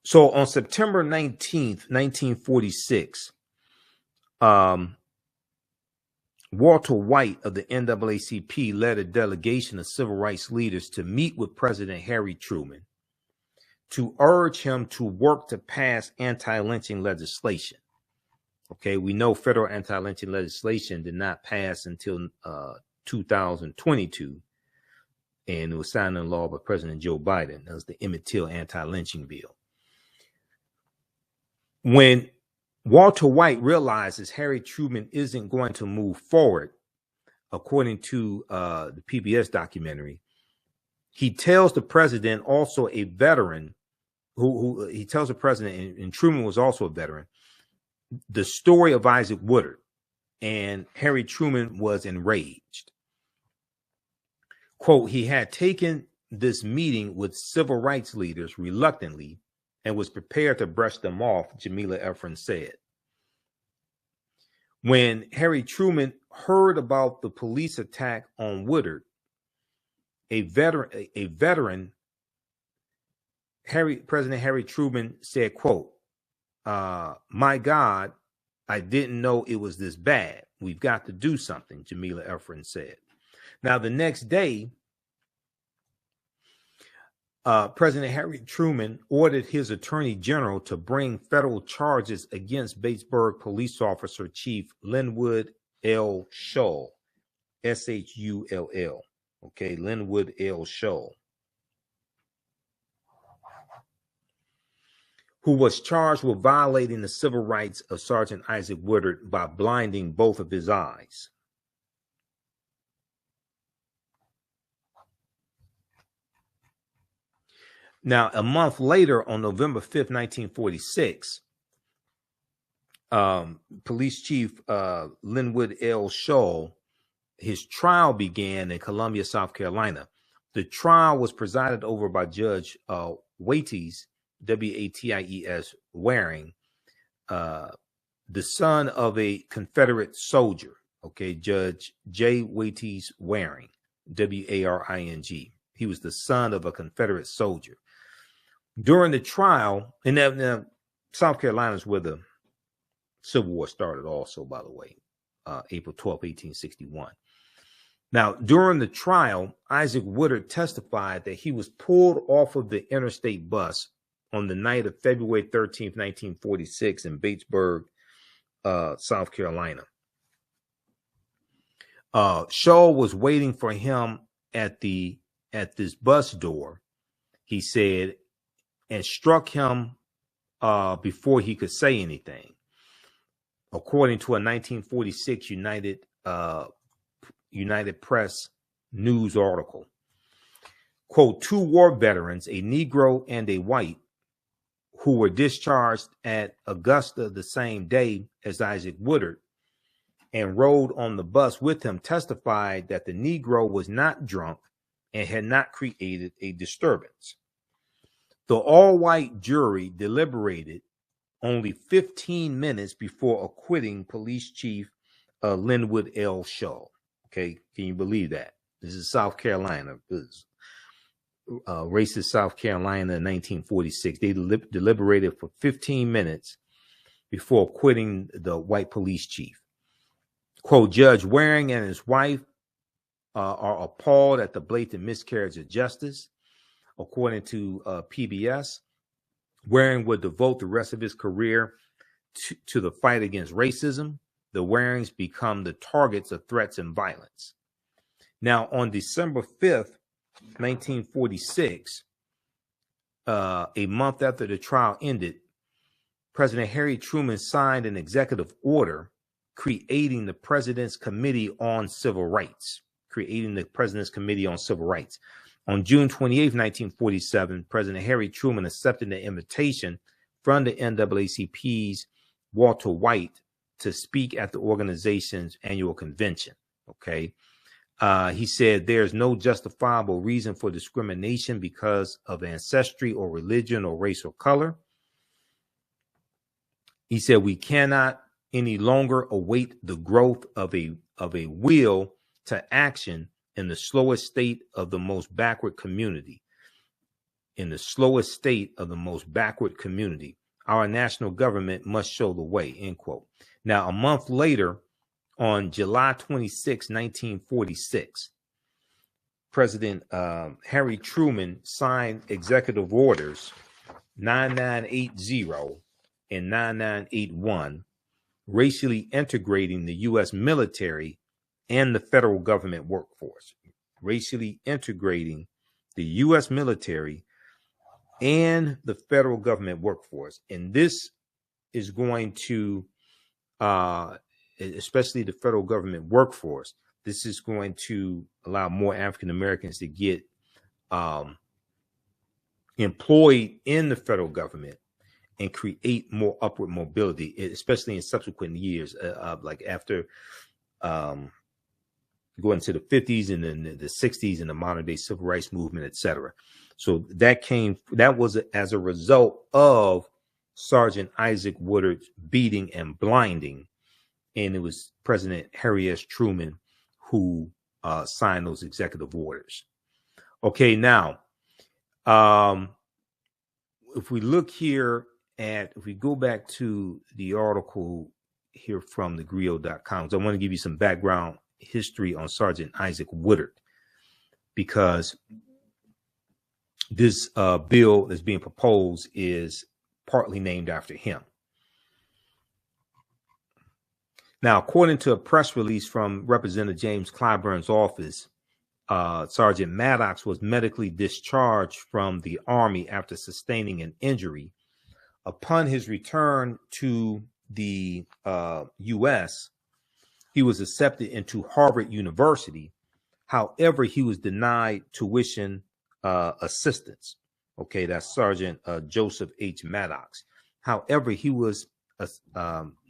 So on September 19th, 1946, Walter White of the NAACP led a delegation of civil rights leaders to meet with President Harry Truman to urge him to work to pass anti-lynching legislation. Okay, we know federal anti-lynching legislation did not pass until 2022, and it was signed into law by President Joe Biden. That was the Emmett Till anti-lynching bill. When Walter White realizes Harry Truman isn't going to move forward, according to the PBS documentary, he tells the president, also a veteran, who he tells the president, and Truman was also a veteran, the story of Isaac Woodard, and Harry Truman was enraged. Quote, he had taken this meeting with civil rights leaders reluctantly and was prepared to brush them off, Jamila Efron said. When Harry Truman heard about the police attack on Woodard, President Harry Truman said, quote, my God, I didn't know it was this bad. We've got to do something, Jamila Efron said. Now, the next day, President Harry Truman ordered his attorney general to bring federal charges against Batesburg police officer Chief Linwood L. Shull, S-H-U-L-L. Okay, Linwood L. Shull, who was charged with violating the civil rights of Sergeant Isaac Woodard by blinding both of his eyes. Now, a month later, on November 5th, 1946, Police Chief Linwood L. Shull, his trial began in Columbia, South Carolina. The trial was presided over by Judge Waities, W-A-T-I-E-S, Waring, the son of a Confederate soldier. Okay, Judge J. Waities Waring, W-A-R-I-N-G. He was the son of a Confederate soldier. During the trial, and now South Carolina is where the Civil War started also, by the way, April 12, 1861. Now, during the trial, Isaac Woodard testified that he was pulled off of the interstate bus on the night of February 13th, 1946 in Batesburg, South Carolina. Shull was waiting for him at this bus door, he said, and struck him before he could say anything, according to a 1946 United Press news article. Quote, two war veterans, a Negro and a white, who were discharged at Augusta the same day as Isaac Woodard and rode on the bus with him, testified that the Negro was not drunk and had not created a disturbance. The all-white jury deliberated only 15 minutes before acquitting Police Chief Linwood L. Shaw. Okay, can you believe that? This is South Carolina. This is, racist South Carolina in 1946. They deliberated for 15 minutes before acquitting the white police chief. Quote, Judge Waring and his wife are appalled at the blatant miscarriage of justice. According to PBS, Waring would devote the rest of his career to the fight against racism. The Warings become the targets of threats and violence. Now, on December 5th, 1946, a month after the trial ended, President Harry Truman signed an executive order creating the President's Committee on Civil Rights. On June 28, 1947, President Harry Truman accepted the invitation from the NAACP's Walter White to speak at the organization's annual convention. Okay. He said there's no justifiable reason for discrimination because of ancestry or religion or race or color. He said we cannot any longer await the growth of a will to action in the slowest state of the most backward community. Our national government must show the way, end quote. Now, a month later, on July 26, 1946, President Harry Truman signed executive orders 9980 and 9981, racially integrating the U.S. military and the federal government workforce. Racially integrating the U.S. military and the federal government workforce. And this is going to, especially the federal government workforce, this is going to allow more African Americans to get employed in the federal government and create more upward mobility, especially in subsequent years, like after going to the 50s and then the 60s and the modern day civil rights movement, etc. So that was as a result of Sergeant Isaac Woodard's beating and blinding. And it was President Harry S. Truman who signed those executive orders. Okay, now, if we look here if we go back to the article here from thegrio.com, I want to give you some background history on Sergeant Isaac Woodard, because this bill that's being proposed is partly named after him. Now, according to a press release from Representative James Clyburn's office, Sergeant Maddox was medically discharged from the Army after sustaining an injury. Upon his return to the U.S., he was accepted into Harvard University. However, he was denied tuition assistance. Okay, that's Sergeant Joseph H. Maddox. However, he was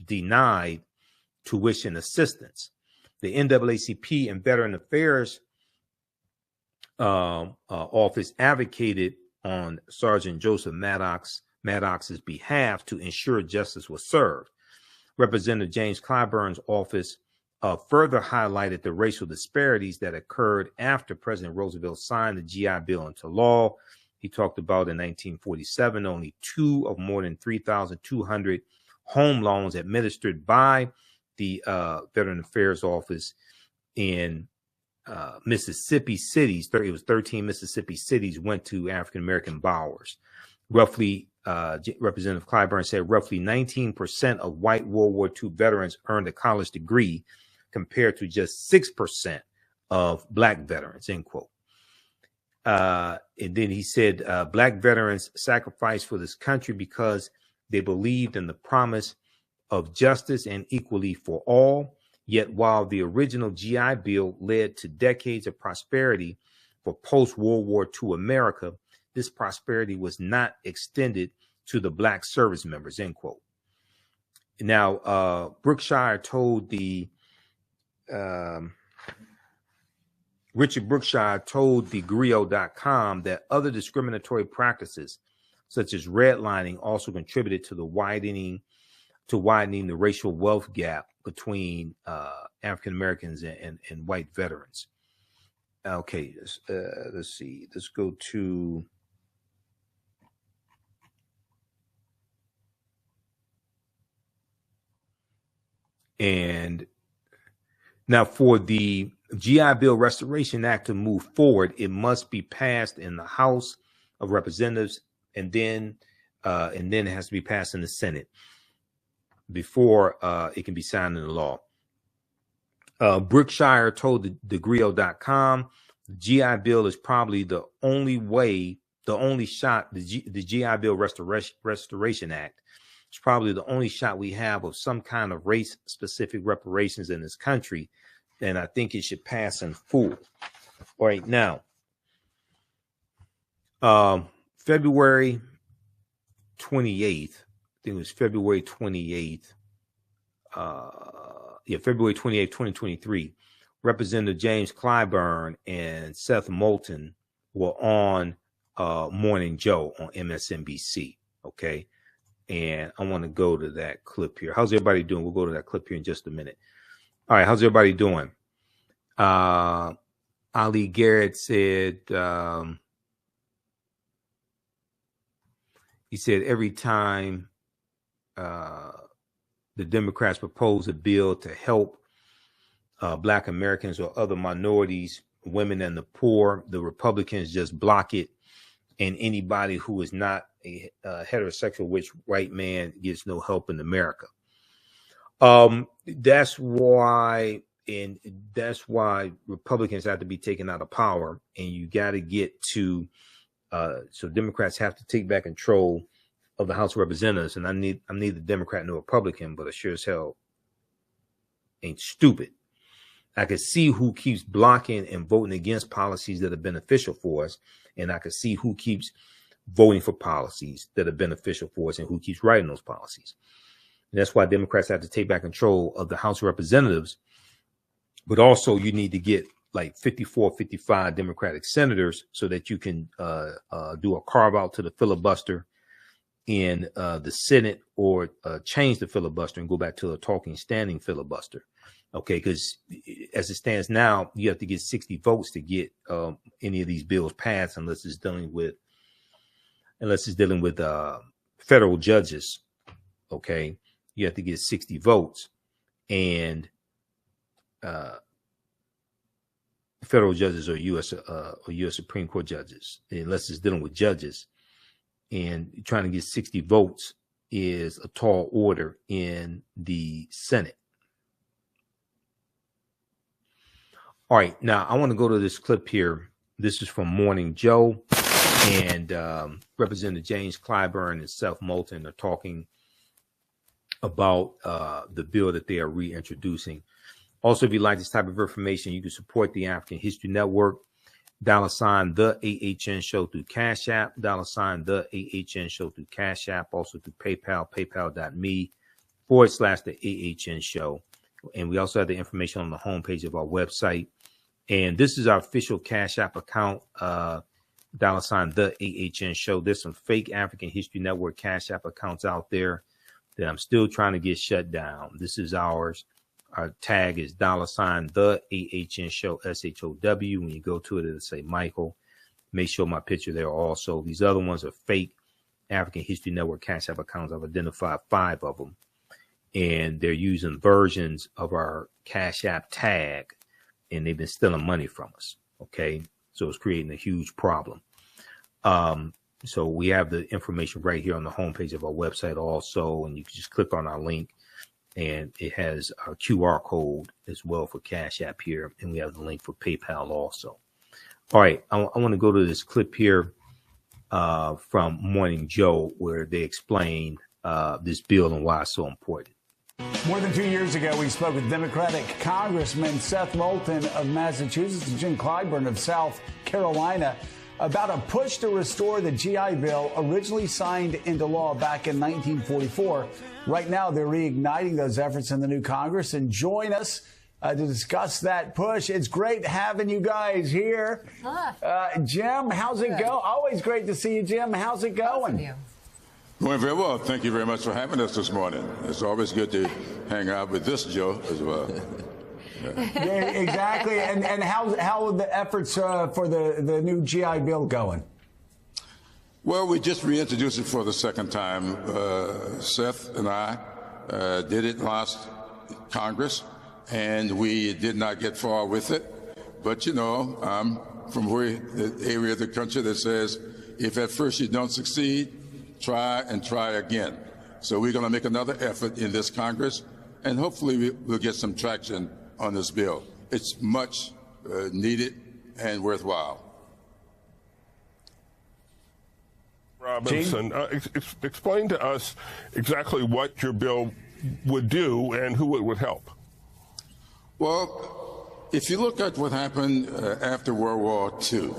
denied tuition assistance. The NAACP and Veteran Affairs office advocated on Sergeant Joseph Maddox's behalf to ensure justice was served. Representative James Clyburn's office further highlighted the racial disparities that occurred after President Roosevelt signed the GI Bill into law. He talked about in 1947, only 2 of more than 3,200 home loans administered by the Veteran Affairs Office in Mississippi cities, it was 13 Mississippi cities, went to African-American borrowers. Roughly, Representative Clyburn said roughly 19% of white World War II veterans earned a college degree compared to just 6% of black veterans, end quote. And then he said, black veterans sacrificed for this country because they believed in the promise of justice and equity for all. Yet while the original GI Bill led to decades of prosperity for post-World War II America, this prosperity was not extended to the black service members, end quote. Now, Richard Brookshire told thegrio.com that other discriminatory practices, such as redlining, also contributed to widening the racial wealth gap between African Americans and white veterans. Okay, let's see. Let's go to. And now for the GI Bill Restoration Act to move forward, it must be passed in the House of Representatives, and then it has to be passed in the Senate before it can be signed into law. Brookshire told thegrio.com, the GI Bill is probably the only way, the only shot, the GI Bill Restoration Act is probably the only shot we have of some kind of race-specific reparations in this country, and I think it should pass in full. All right, now, February 28th, I think it was February 28th, February 28th, 2023, Representative James Clyburn and Seth Moulton were on Morning Joe on MSNBC, okay? And I want to go to that clip here. How's everybody doing? We'll go to that clip here in just a minute. All right, how's everybody doing? Ali Garrett said, he said every time the Democrats propose a bill to help Black Americans or other minorities, women and the poor, the Republicans just block it, and anybody who is not a heterosexual white man gets no help in America. That's why Republicans have to be taken out of power, and you got to get to so Democrats have to take back control of the House of Representatives. And I'm neither Democrat nor Republican, but I sure as hell ain't stupid. I can see who keeps blocking and voting against policies that are beneficial for us, and I can see who keeps voting for policies that are beneficial for us and who keeps writing those policies. And that's why Democrats have to take back control of the House of Representatives. But also you need to get like 54, 55 Democratic senators so that you can do a carve out to the filibuster in the Senate, or change the filibuster and go back to a talking standing filibuster. Okay, because as it stands now, you have to get 60 votes to get any of these bills passed, unless it's dealing with federal judges. Okay, you have to get 60 votes, and federal judges or U.S. Supreme Court judges, unless it's dealing with judges. And trying to get 60 votes is a tall order in the Senate. All right, now I want to go to this clip here. This is from Morning Joe, and Representative James Clyburn and Seth Moulton are talking about the bill that they are reintroducing. Also, if you like this type of information, you can support the African History Network. $ the AHN Show through Cash App, $ the AHN Show through Cash App, also through PayPal, paypal.me/the AHN Show. And we also have the information on the homepage of our website. And this is our official Cash App account, $ the AHN Show. There's some fake African History Network Cash App accounts out there that I'm still trying to get shut down. This is ours. Our tag is $ the AHN Show, SHOW. When you go to it, it'll say Michael. Make sure my picture there also. These other ones are fake African History Network Cash App accounts. I've identified 5 of them, and they're using versions of our Cash App tag, and they've been stealing money from us. Okay, so it's creating a huge problem. So we have the information right here on the homepage of our website also, and you can just click on our link. And it has our QR code as well for Cash App here. And we have the link for PayPal also. All right. I want to go to this clip here from Morning Joe, where they explain this bill and why it's so important. More than 2 years ago, we spoke with Democratic Congressman Seth Moulton of Massachusetts and Jim Clyburn of South Carolina about a push to restore the GI Bill originally signed into law back in 1944. Right now, they're reigniting those efforts in the new Congress. And join us to discuss that push. It's great having you guys here. Jim, how's it go? Always great to see you, Jim. How's it going? Going very well. Thank you very much for having us this morning. It's always good to hang out with this Joe as well. Yeah, exactly. And how are the efforts for the new GI Bill going? Well, we just reintroduced it for the second time. Seth and I did it last Congress, and we did not get far with it. But, you know, I'm from the area of the country that says, if at first you don't succeed, try and try again. So we're going to make another effort in this Congress, and hopefully we'll get some traction on this bill. It's much needed and worthwhile. Robinson, explain to us exactly what your bill would do and who it would help. Well, if you look at what happened after World War II,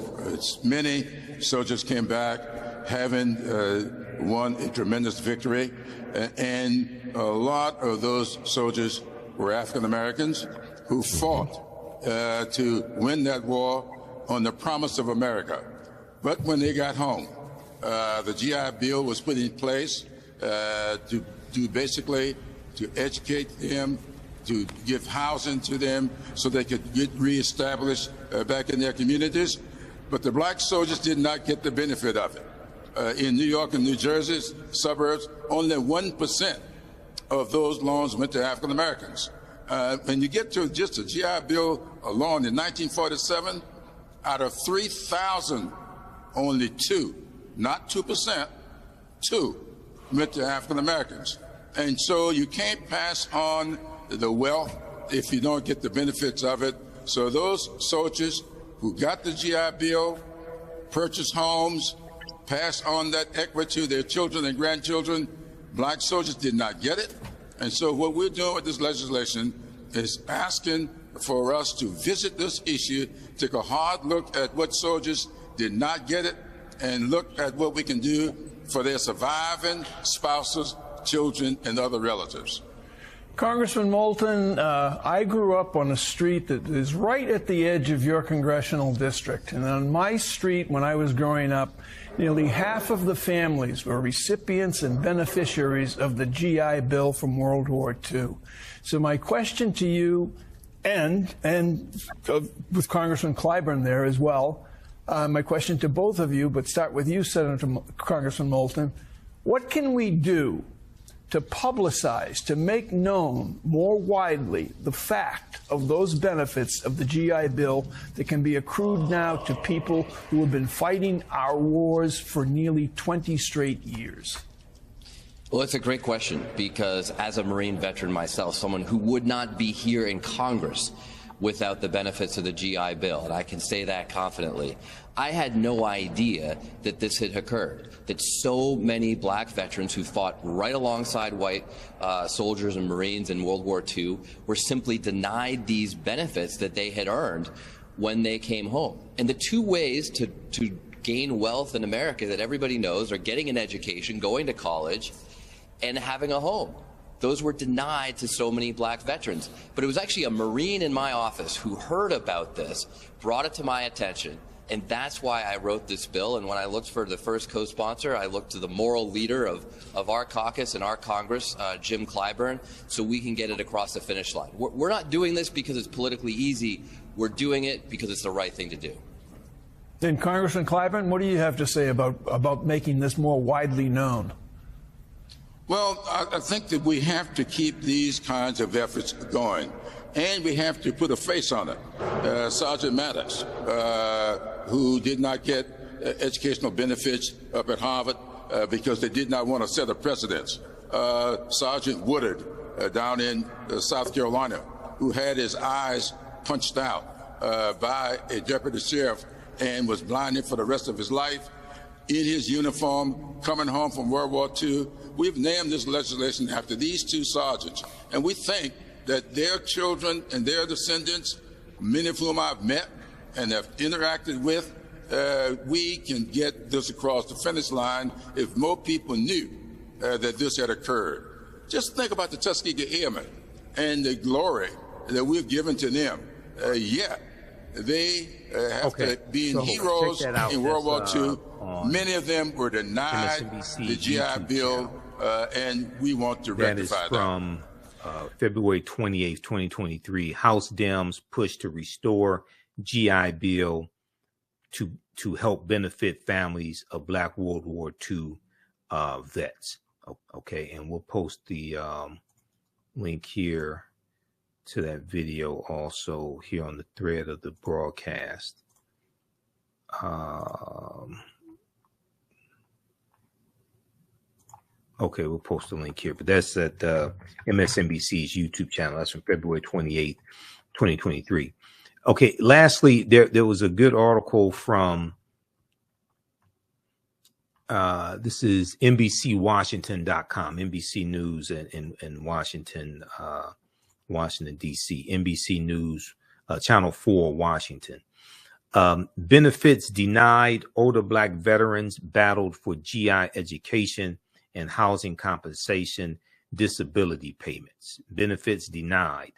many soldiers came back having won a tremendous victory, and a lot of those soldiers were African Americans who fought to win that war on the promise of America. But when they got home, the GI Bill was put in place to basically to educate them, to give housing to them so they could get reestablished back in their communities. But the black soldiers did not get the benefit of it. In New York and New Jersey's suburbs, only 1% of those loans went to African Americans. When you get to just the GI Bill alone in 1947, out of 3,000, only 2, not 2%, 2 went to African Americans. And so you can't pass on the wealth if you don't get the benefits of it. So those soldiers who got the GI Bill, purchased homes, passed on that equity to their children and grandchildren, black soldiers did not get it. And so what we're doing with this legislation is asking for us to visit this issue, take a hard look at what soldiers did not get it, and look at what we can do for their surviving spouses, children, and other relatives. Congressman Moulton, I grew up on a street that is right at the edge of your congressional district. And on my street, when I was growing up, nearly half of the families were recipients and beneficiaries of the GI Bill from World War II. So my question to you, and with Congressman Clyburn there as well, my question to both of you, but start with you, Congressman Moulton, what can we do to publicize, to make known more widely the fact of those benefits of the GI Bill that can be accrued now to people who have been fighting our wars for nearly 20 straight years? Well, it's a great question, because as a Marine veteran myself, someone who would not be here in Congress without the benefits of the GI Bill, and I can say that confidently, I had no idea that this had occurred, that so many black veterans who fought right alongside white soldiers and Marines in World War II were simply denied these benefits that they had earned when they came home. And the two ways to gain wealth in America that everybody knows are getting an education, going to college, and having a home. Those were denied to so many black veterans. But it was actually a Marine in my office who heard about this, brought it to my attention, and that's why I wrote this bill. And when I looked for the first co-sponsor, I looked to the moral leader of our caucus and our Congress, Jim Clyburn, so we can get it across the finish line. We're not doing this because it's politically easy. We're doing it because it's the right thing to do. Then, Congressman Clyburn, what do you have to say about making this more widely known? Well, I think that we have to keep these kinds of efforts going, and we have to put a face on it. Sergeant Maddox, who did not get educational benefits up at Harvard because they did not want to set a precedent. Sergeant Woodard down in South Carolina, who had his eyes punched out by a deputy sheriff and was blinded for the rest of his life in his uniform, coming home from World War II. We've named this legislation after these two sergeants, and we think that their children and their descendants, many of whom I've met and have interacted with, we can get this across the finish line if more people knew that this had occurred. Just think about the Tuskegee Airmen and the glory that we've given to them. Yet they have to be heroes in World War II. Many of them were denied the GI Bill, and we want to rectify that. February 28th, 2023, House Dems push to restore GI Bill to help benefit families of Black World War II vets. Okay, and we'll post the link here to that video also here on the thread of the broadcast. Okay, we'll post the link here, but that's at MSNBC's YouTube channel. That's from February 28th, 2023. Okay, lastly, there was a good article from, this is NBCWashington.com, NBC News in Washington, Washington, D.C., NBC News, Channel 4, Washington. Benefits denied, older Black veterans battled for GI education and housing compensation, disability payments. Benefits denied.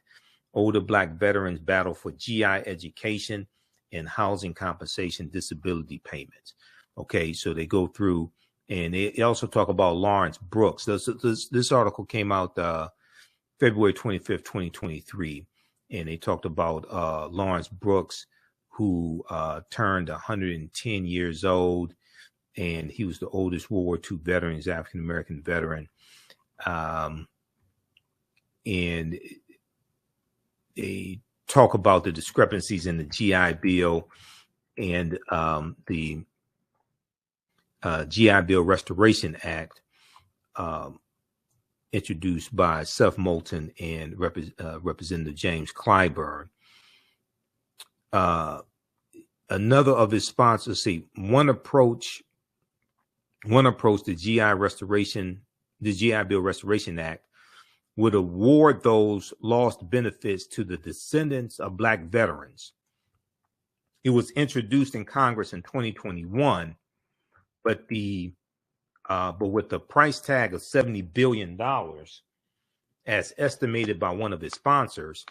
Older Black veterans battle for GI education and housing compensation, disability payments. Okay, so they go through, and they also talk about Lawrence Brooks. This article came out February 25th, 2023, and they talked about Lawrence Brooks, who turned 110 years old, and he was the oldest World War II veteran. He's African-American veteran. And they talk about the discrepancies in the GI Bill and the GI Bill Restoration Act introduced by Seth Moulton and Representative James Clyburn. Another of his sponsors, one approach, the GI Bill Restoration Act would award those lost benefits to the descendants of Black veterans. It was introduced in Congress in 2021, but with the price tag of $70 billion, as estimated by one of his sponsors,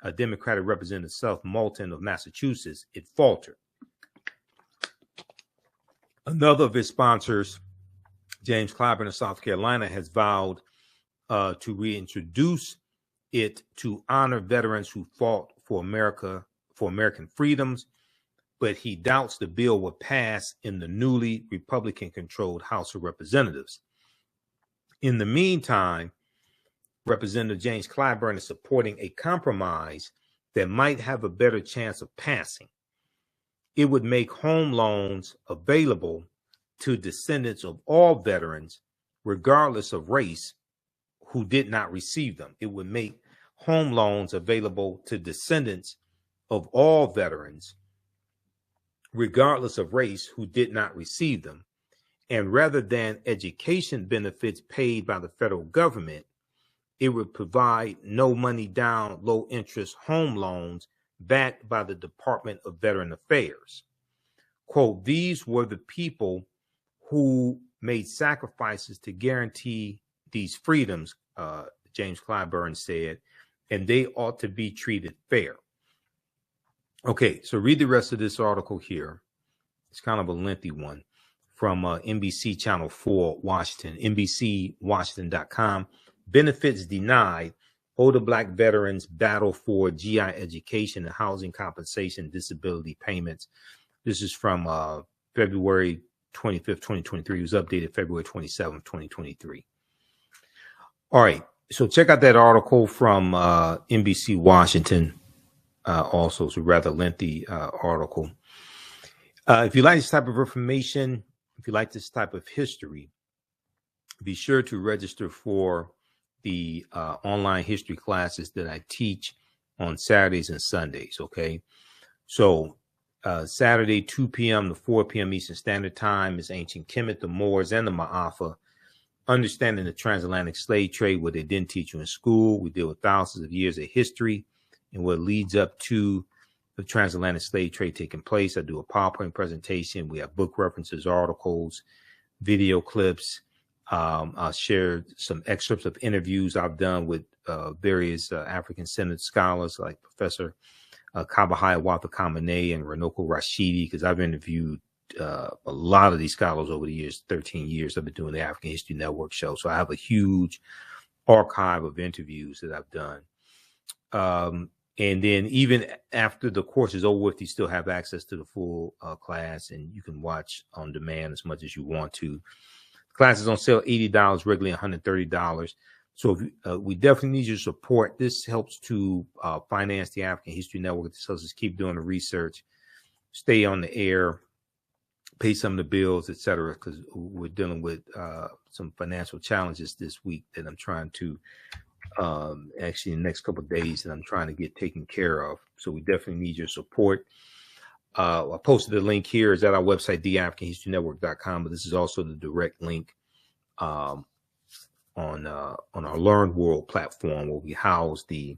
a Democratic Representative Seth Moulton of Massachusetts, it faltered. Another of his sponsors, James Clyburn of South Carolina, has vowed to reintroduce it to honor veterans who fought for America, for American freedoms, but he doubts the bill will pass in the newly Republican-controlled House of Representatives. In the meantime, Representative James Clyburn is supporting a compromise that might have a better chance of passing. It would make home loans available to descendants of all veterans, regardless of race, who did not receive them. It would make home loans available to descendants of all veterans, regardless of race, who did not receive them. And rather than education benefits paid by the federal government, it would provide no money down, low interest home loans backed by the Department of Veteran Affairs. Quote, these were the people who made sacrifices to guarantee these freedoms, James Clyburn said, and they ought to be treated fair. Okay, so read the rest of this article here. It's kind of a lengthy one from NBC Channel 4, Washington, NBCWashington.com. Benefits denied. Older Black veterans battle for GI education and housing compensation, disability payments. This is from February 25th, 2023. It was updated February 27th, 2023. All right. So check out that article from NBC Washington. Also, it's a rather lengthy article. If you like this type of information, if you like this type of history, be sure to register for the online history classes that I teach on Saturdays and Sundays. Okay. So Saturday, 2 p.m. to 4 p.m. Eastern Standard Time is Ancient Kemet, the Moors, and the Ma'afa. Understanding the transatlantic slave trade, what they didn't teach you in school. We deal with thousands of years of history and what leads up to the transatlantic slave trade taking place. I do a PowerPoint presentation. We have book references, articles, video clips. I'll share some excerpts of interviews I've done with various African-centered scholars like Professor Kabahaya Watha-Kamene and Renoko Rashidi, because I've interviewed a lot of these scholars over the years, 13 years I've been doing the African History Network show. So I have a huge archive of interviews that I've done. And then even after the course is over with, you still have access to the full class, and you can watch on demand as much as you want to. The class is on sale $80, regularly $130. So if, we definitely need your support. This helps to finance the African History Network. This helps us keep doing the research, stay on the air, pay some of the bills, etc. Because we're dealing with some financial challenges this week that I'm trying to actually in the next couple of days that I'm trying to get taken care of. So we definitely need your support. I posted the link here. Is at our website, TheAHNShow.com, but this is also the direct link on our Learn World platform where we house the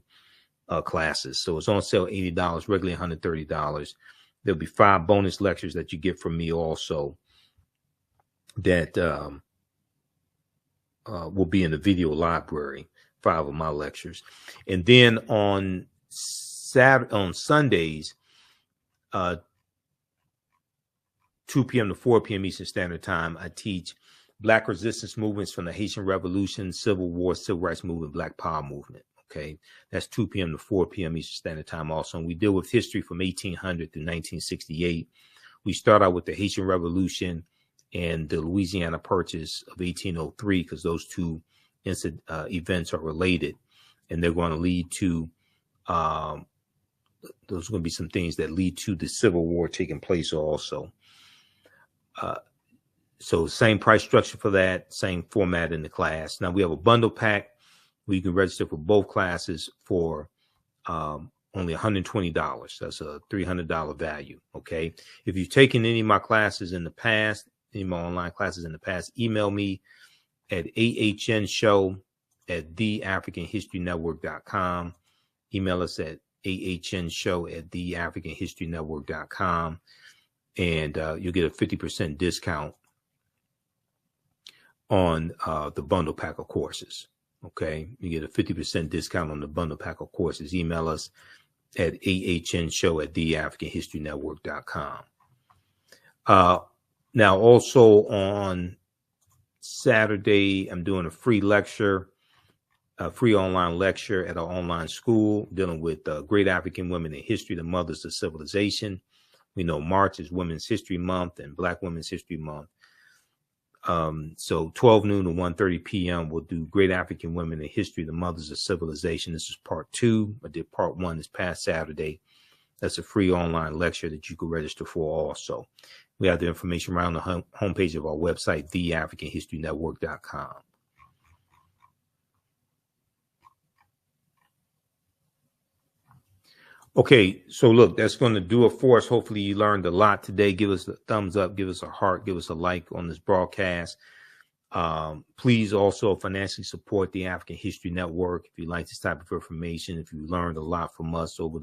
classes. So it's on sale $80, regularly $130. There'll be 5 bonus lectures that you get from me also that will be in the video library, 5 of my lectures. And then on Sundays, 2 p.m. to 4 p.m. Eastern Standard Time, I teach Black resistance movements from the Haitian Revolution, Civil War, Civil Rights Movement, Black Power Movement. Okay, that's 2 p.m. to 4 p.m. Eastern Standard Time also. And we deal with history from 1800 through 1968. We start out with the Haitian Revolution and the Louisiana Purchase of 1803, because those two events are related, and they're going to lead to those are going to be some things that lead to the Civil War taking place also. So same price structure for that, same format in the class. Now we have a bundle pack where you can register for both classes for only $120. That's a $300 value. Okay. If you've taken any of my classes in the past, any of my online classes in the past, email me at TheAHNShow@TheAfricanHistoryNetwork.com. Email us at TheAHNShow@TheAfricanHistoryNetwork.com. And you'll get a 50% discount on the bundle pack of courses. Okay, you get a 50% discount on the bundle pack of courses. Email us at AHNShow@TheAfricanHistoryNetwork.com. Now, also on Saturday, I'm doing a free lecture, a free online lecture at our online school dealing with great African women in history, the mothers of civilization. We know March is Women's History Month and Black Women's History Month. So 12 noon to 1:30 p.m. we'll do Great African Women in History, the Mothers of Civilization. This is part 2. I did part 1 this past Saturday. That's a free online lecture that you can register for also. We have the information around the homepage of our website, TheAfricanHistoryNetwork.com. Okay, so look, that's going to do it for us. Hopefully you learned a lot today. Give us a thumbs up, give us a heart, give us a like on this broadcast. Please also financially support the African History Network if you like this type of information, if you learned a lot from us over the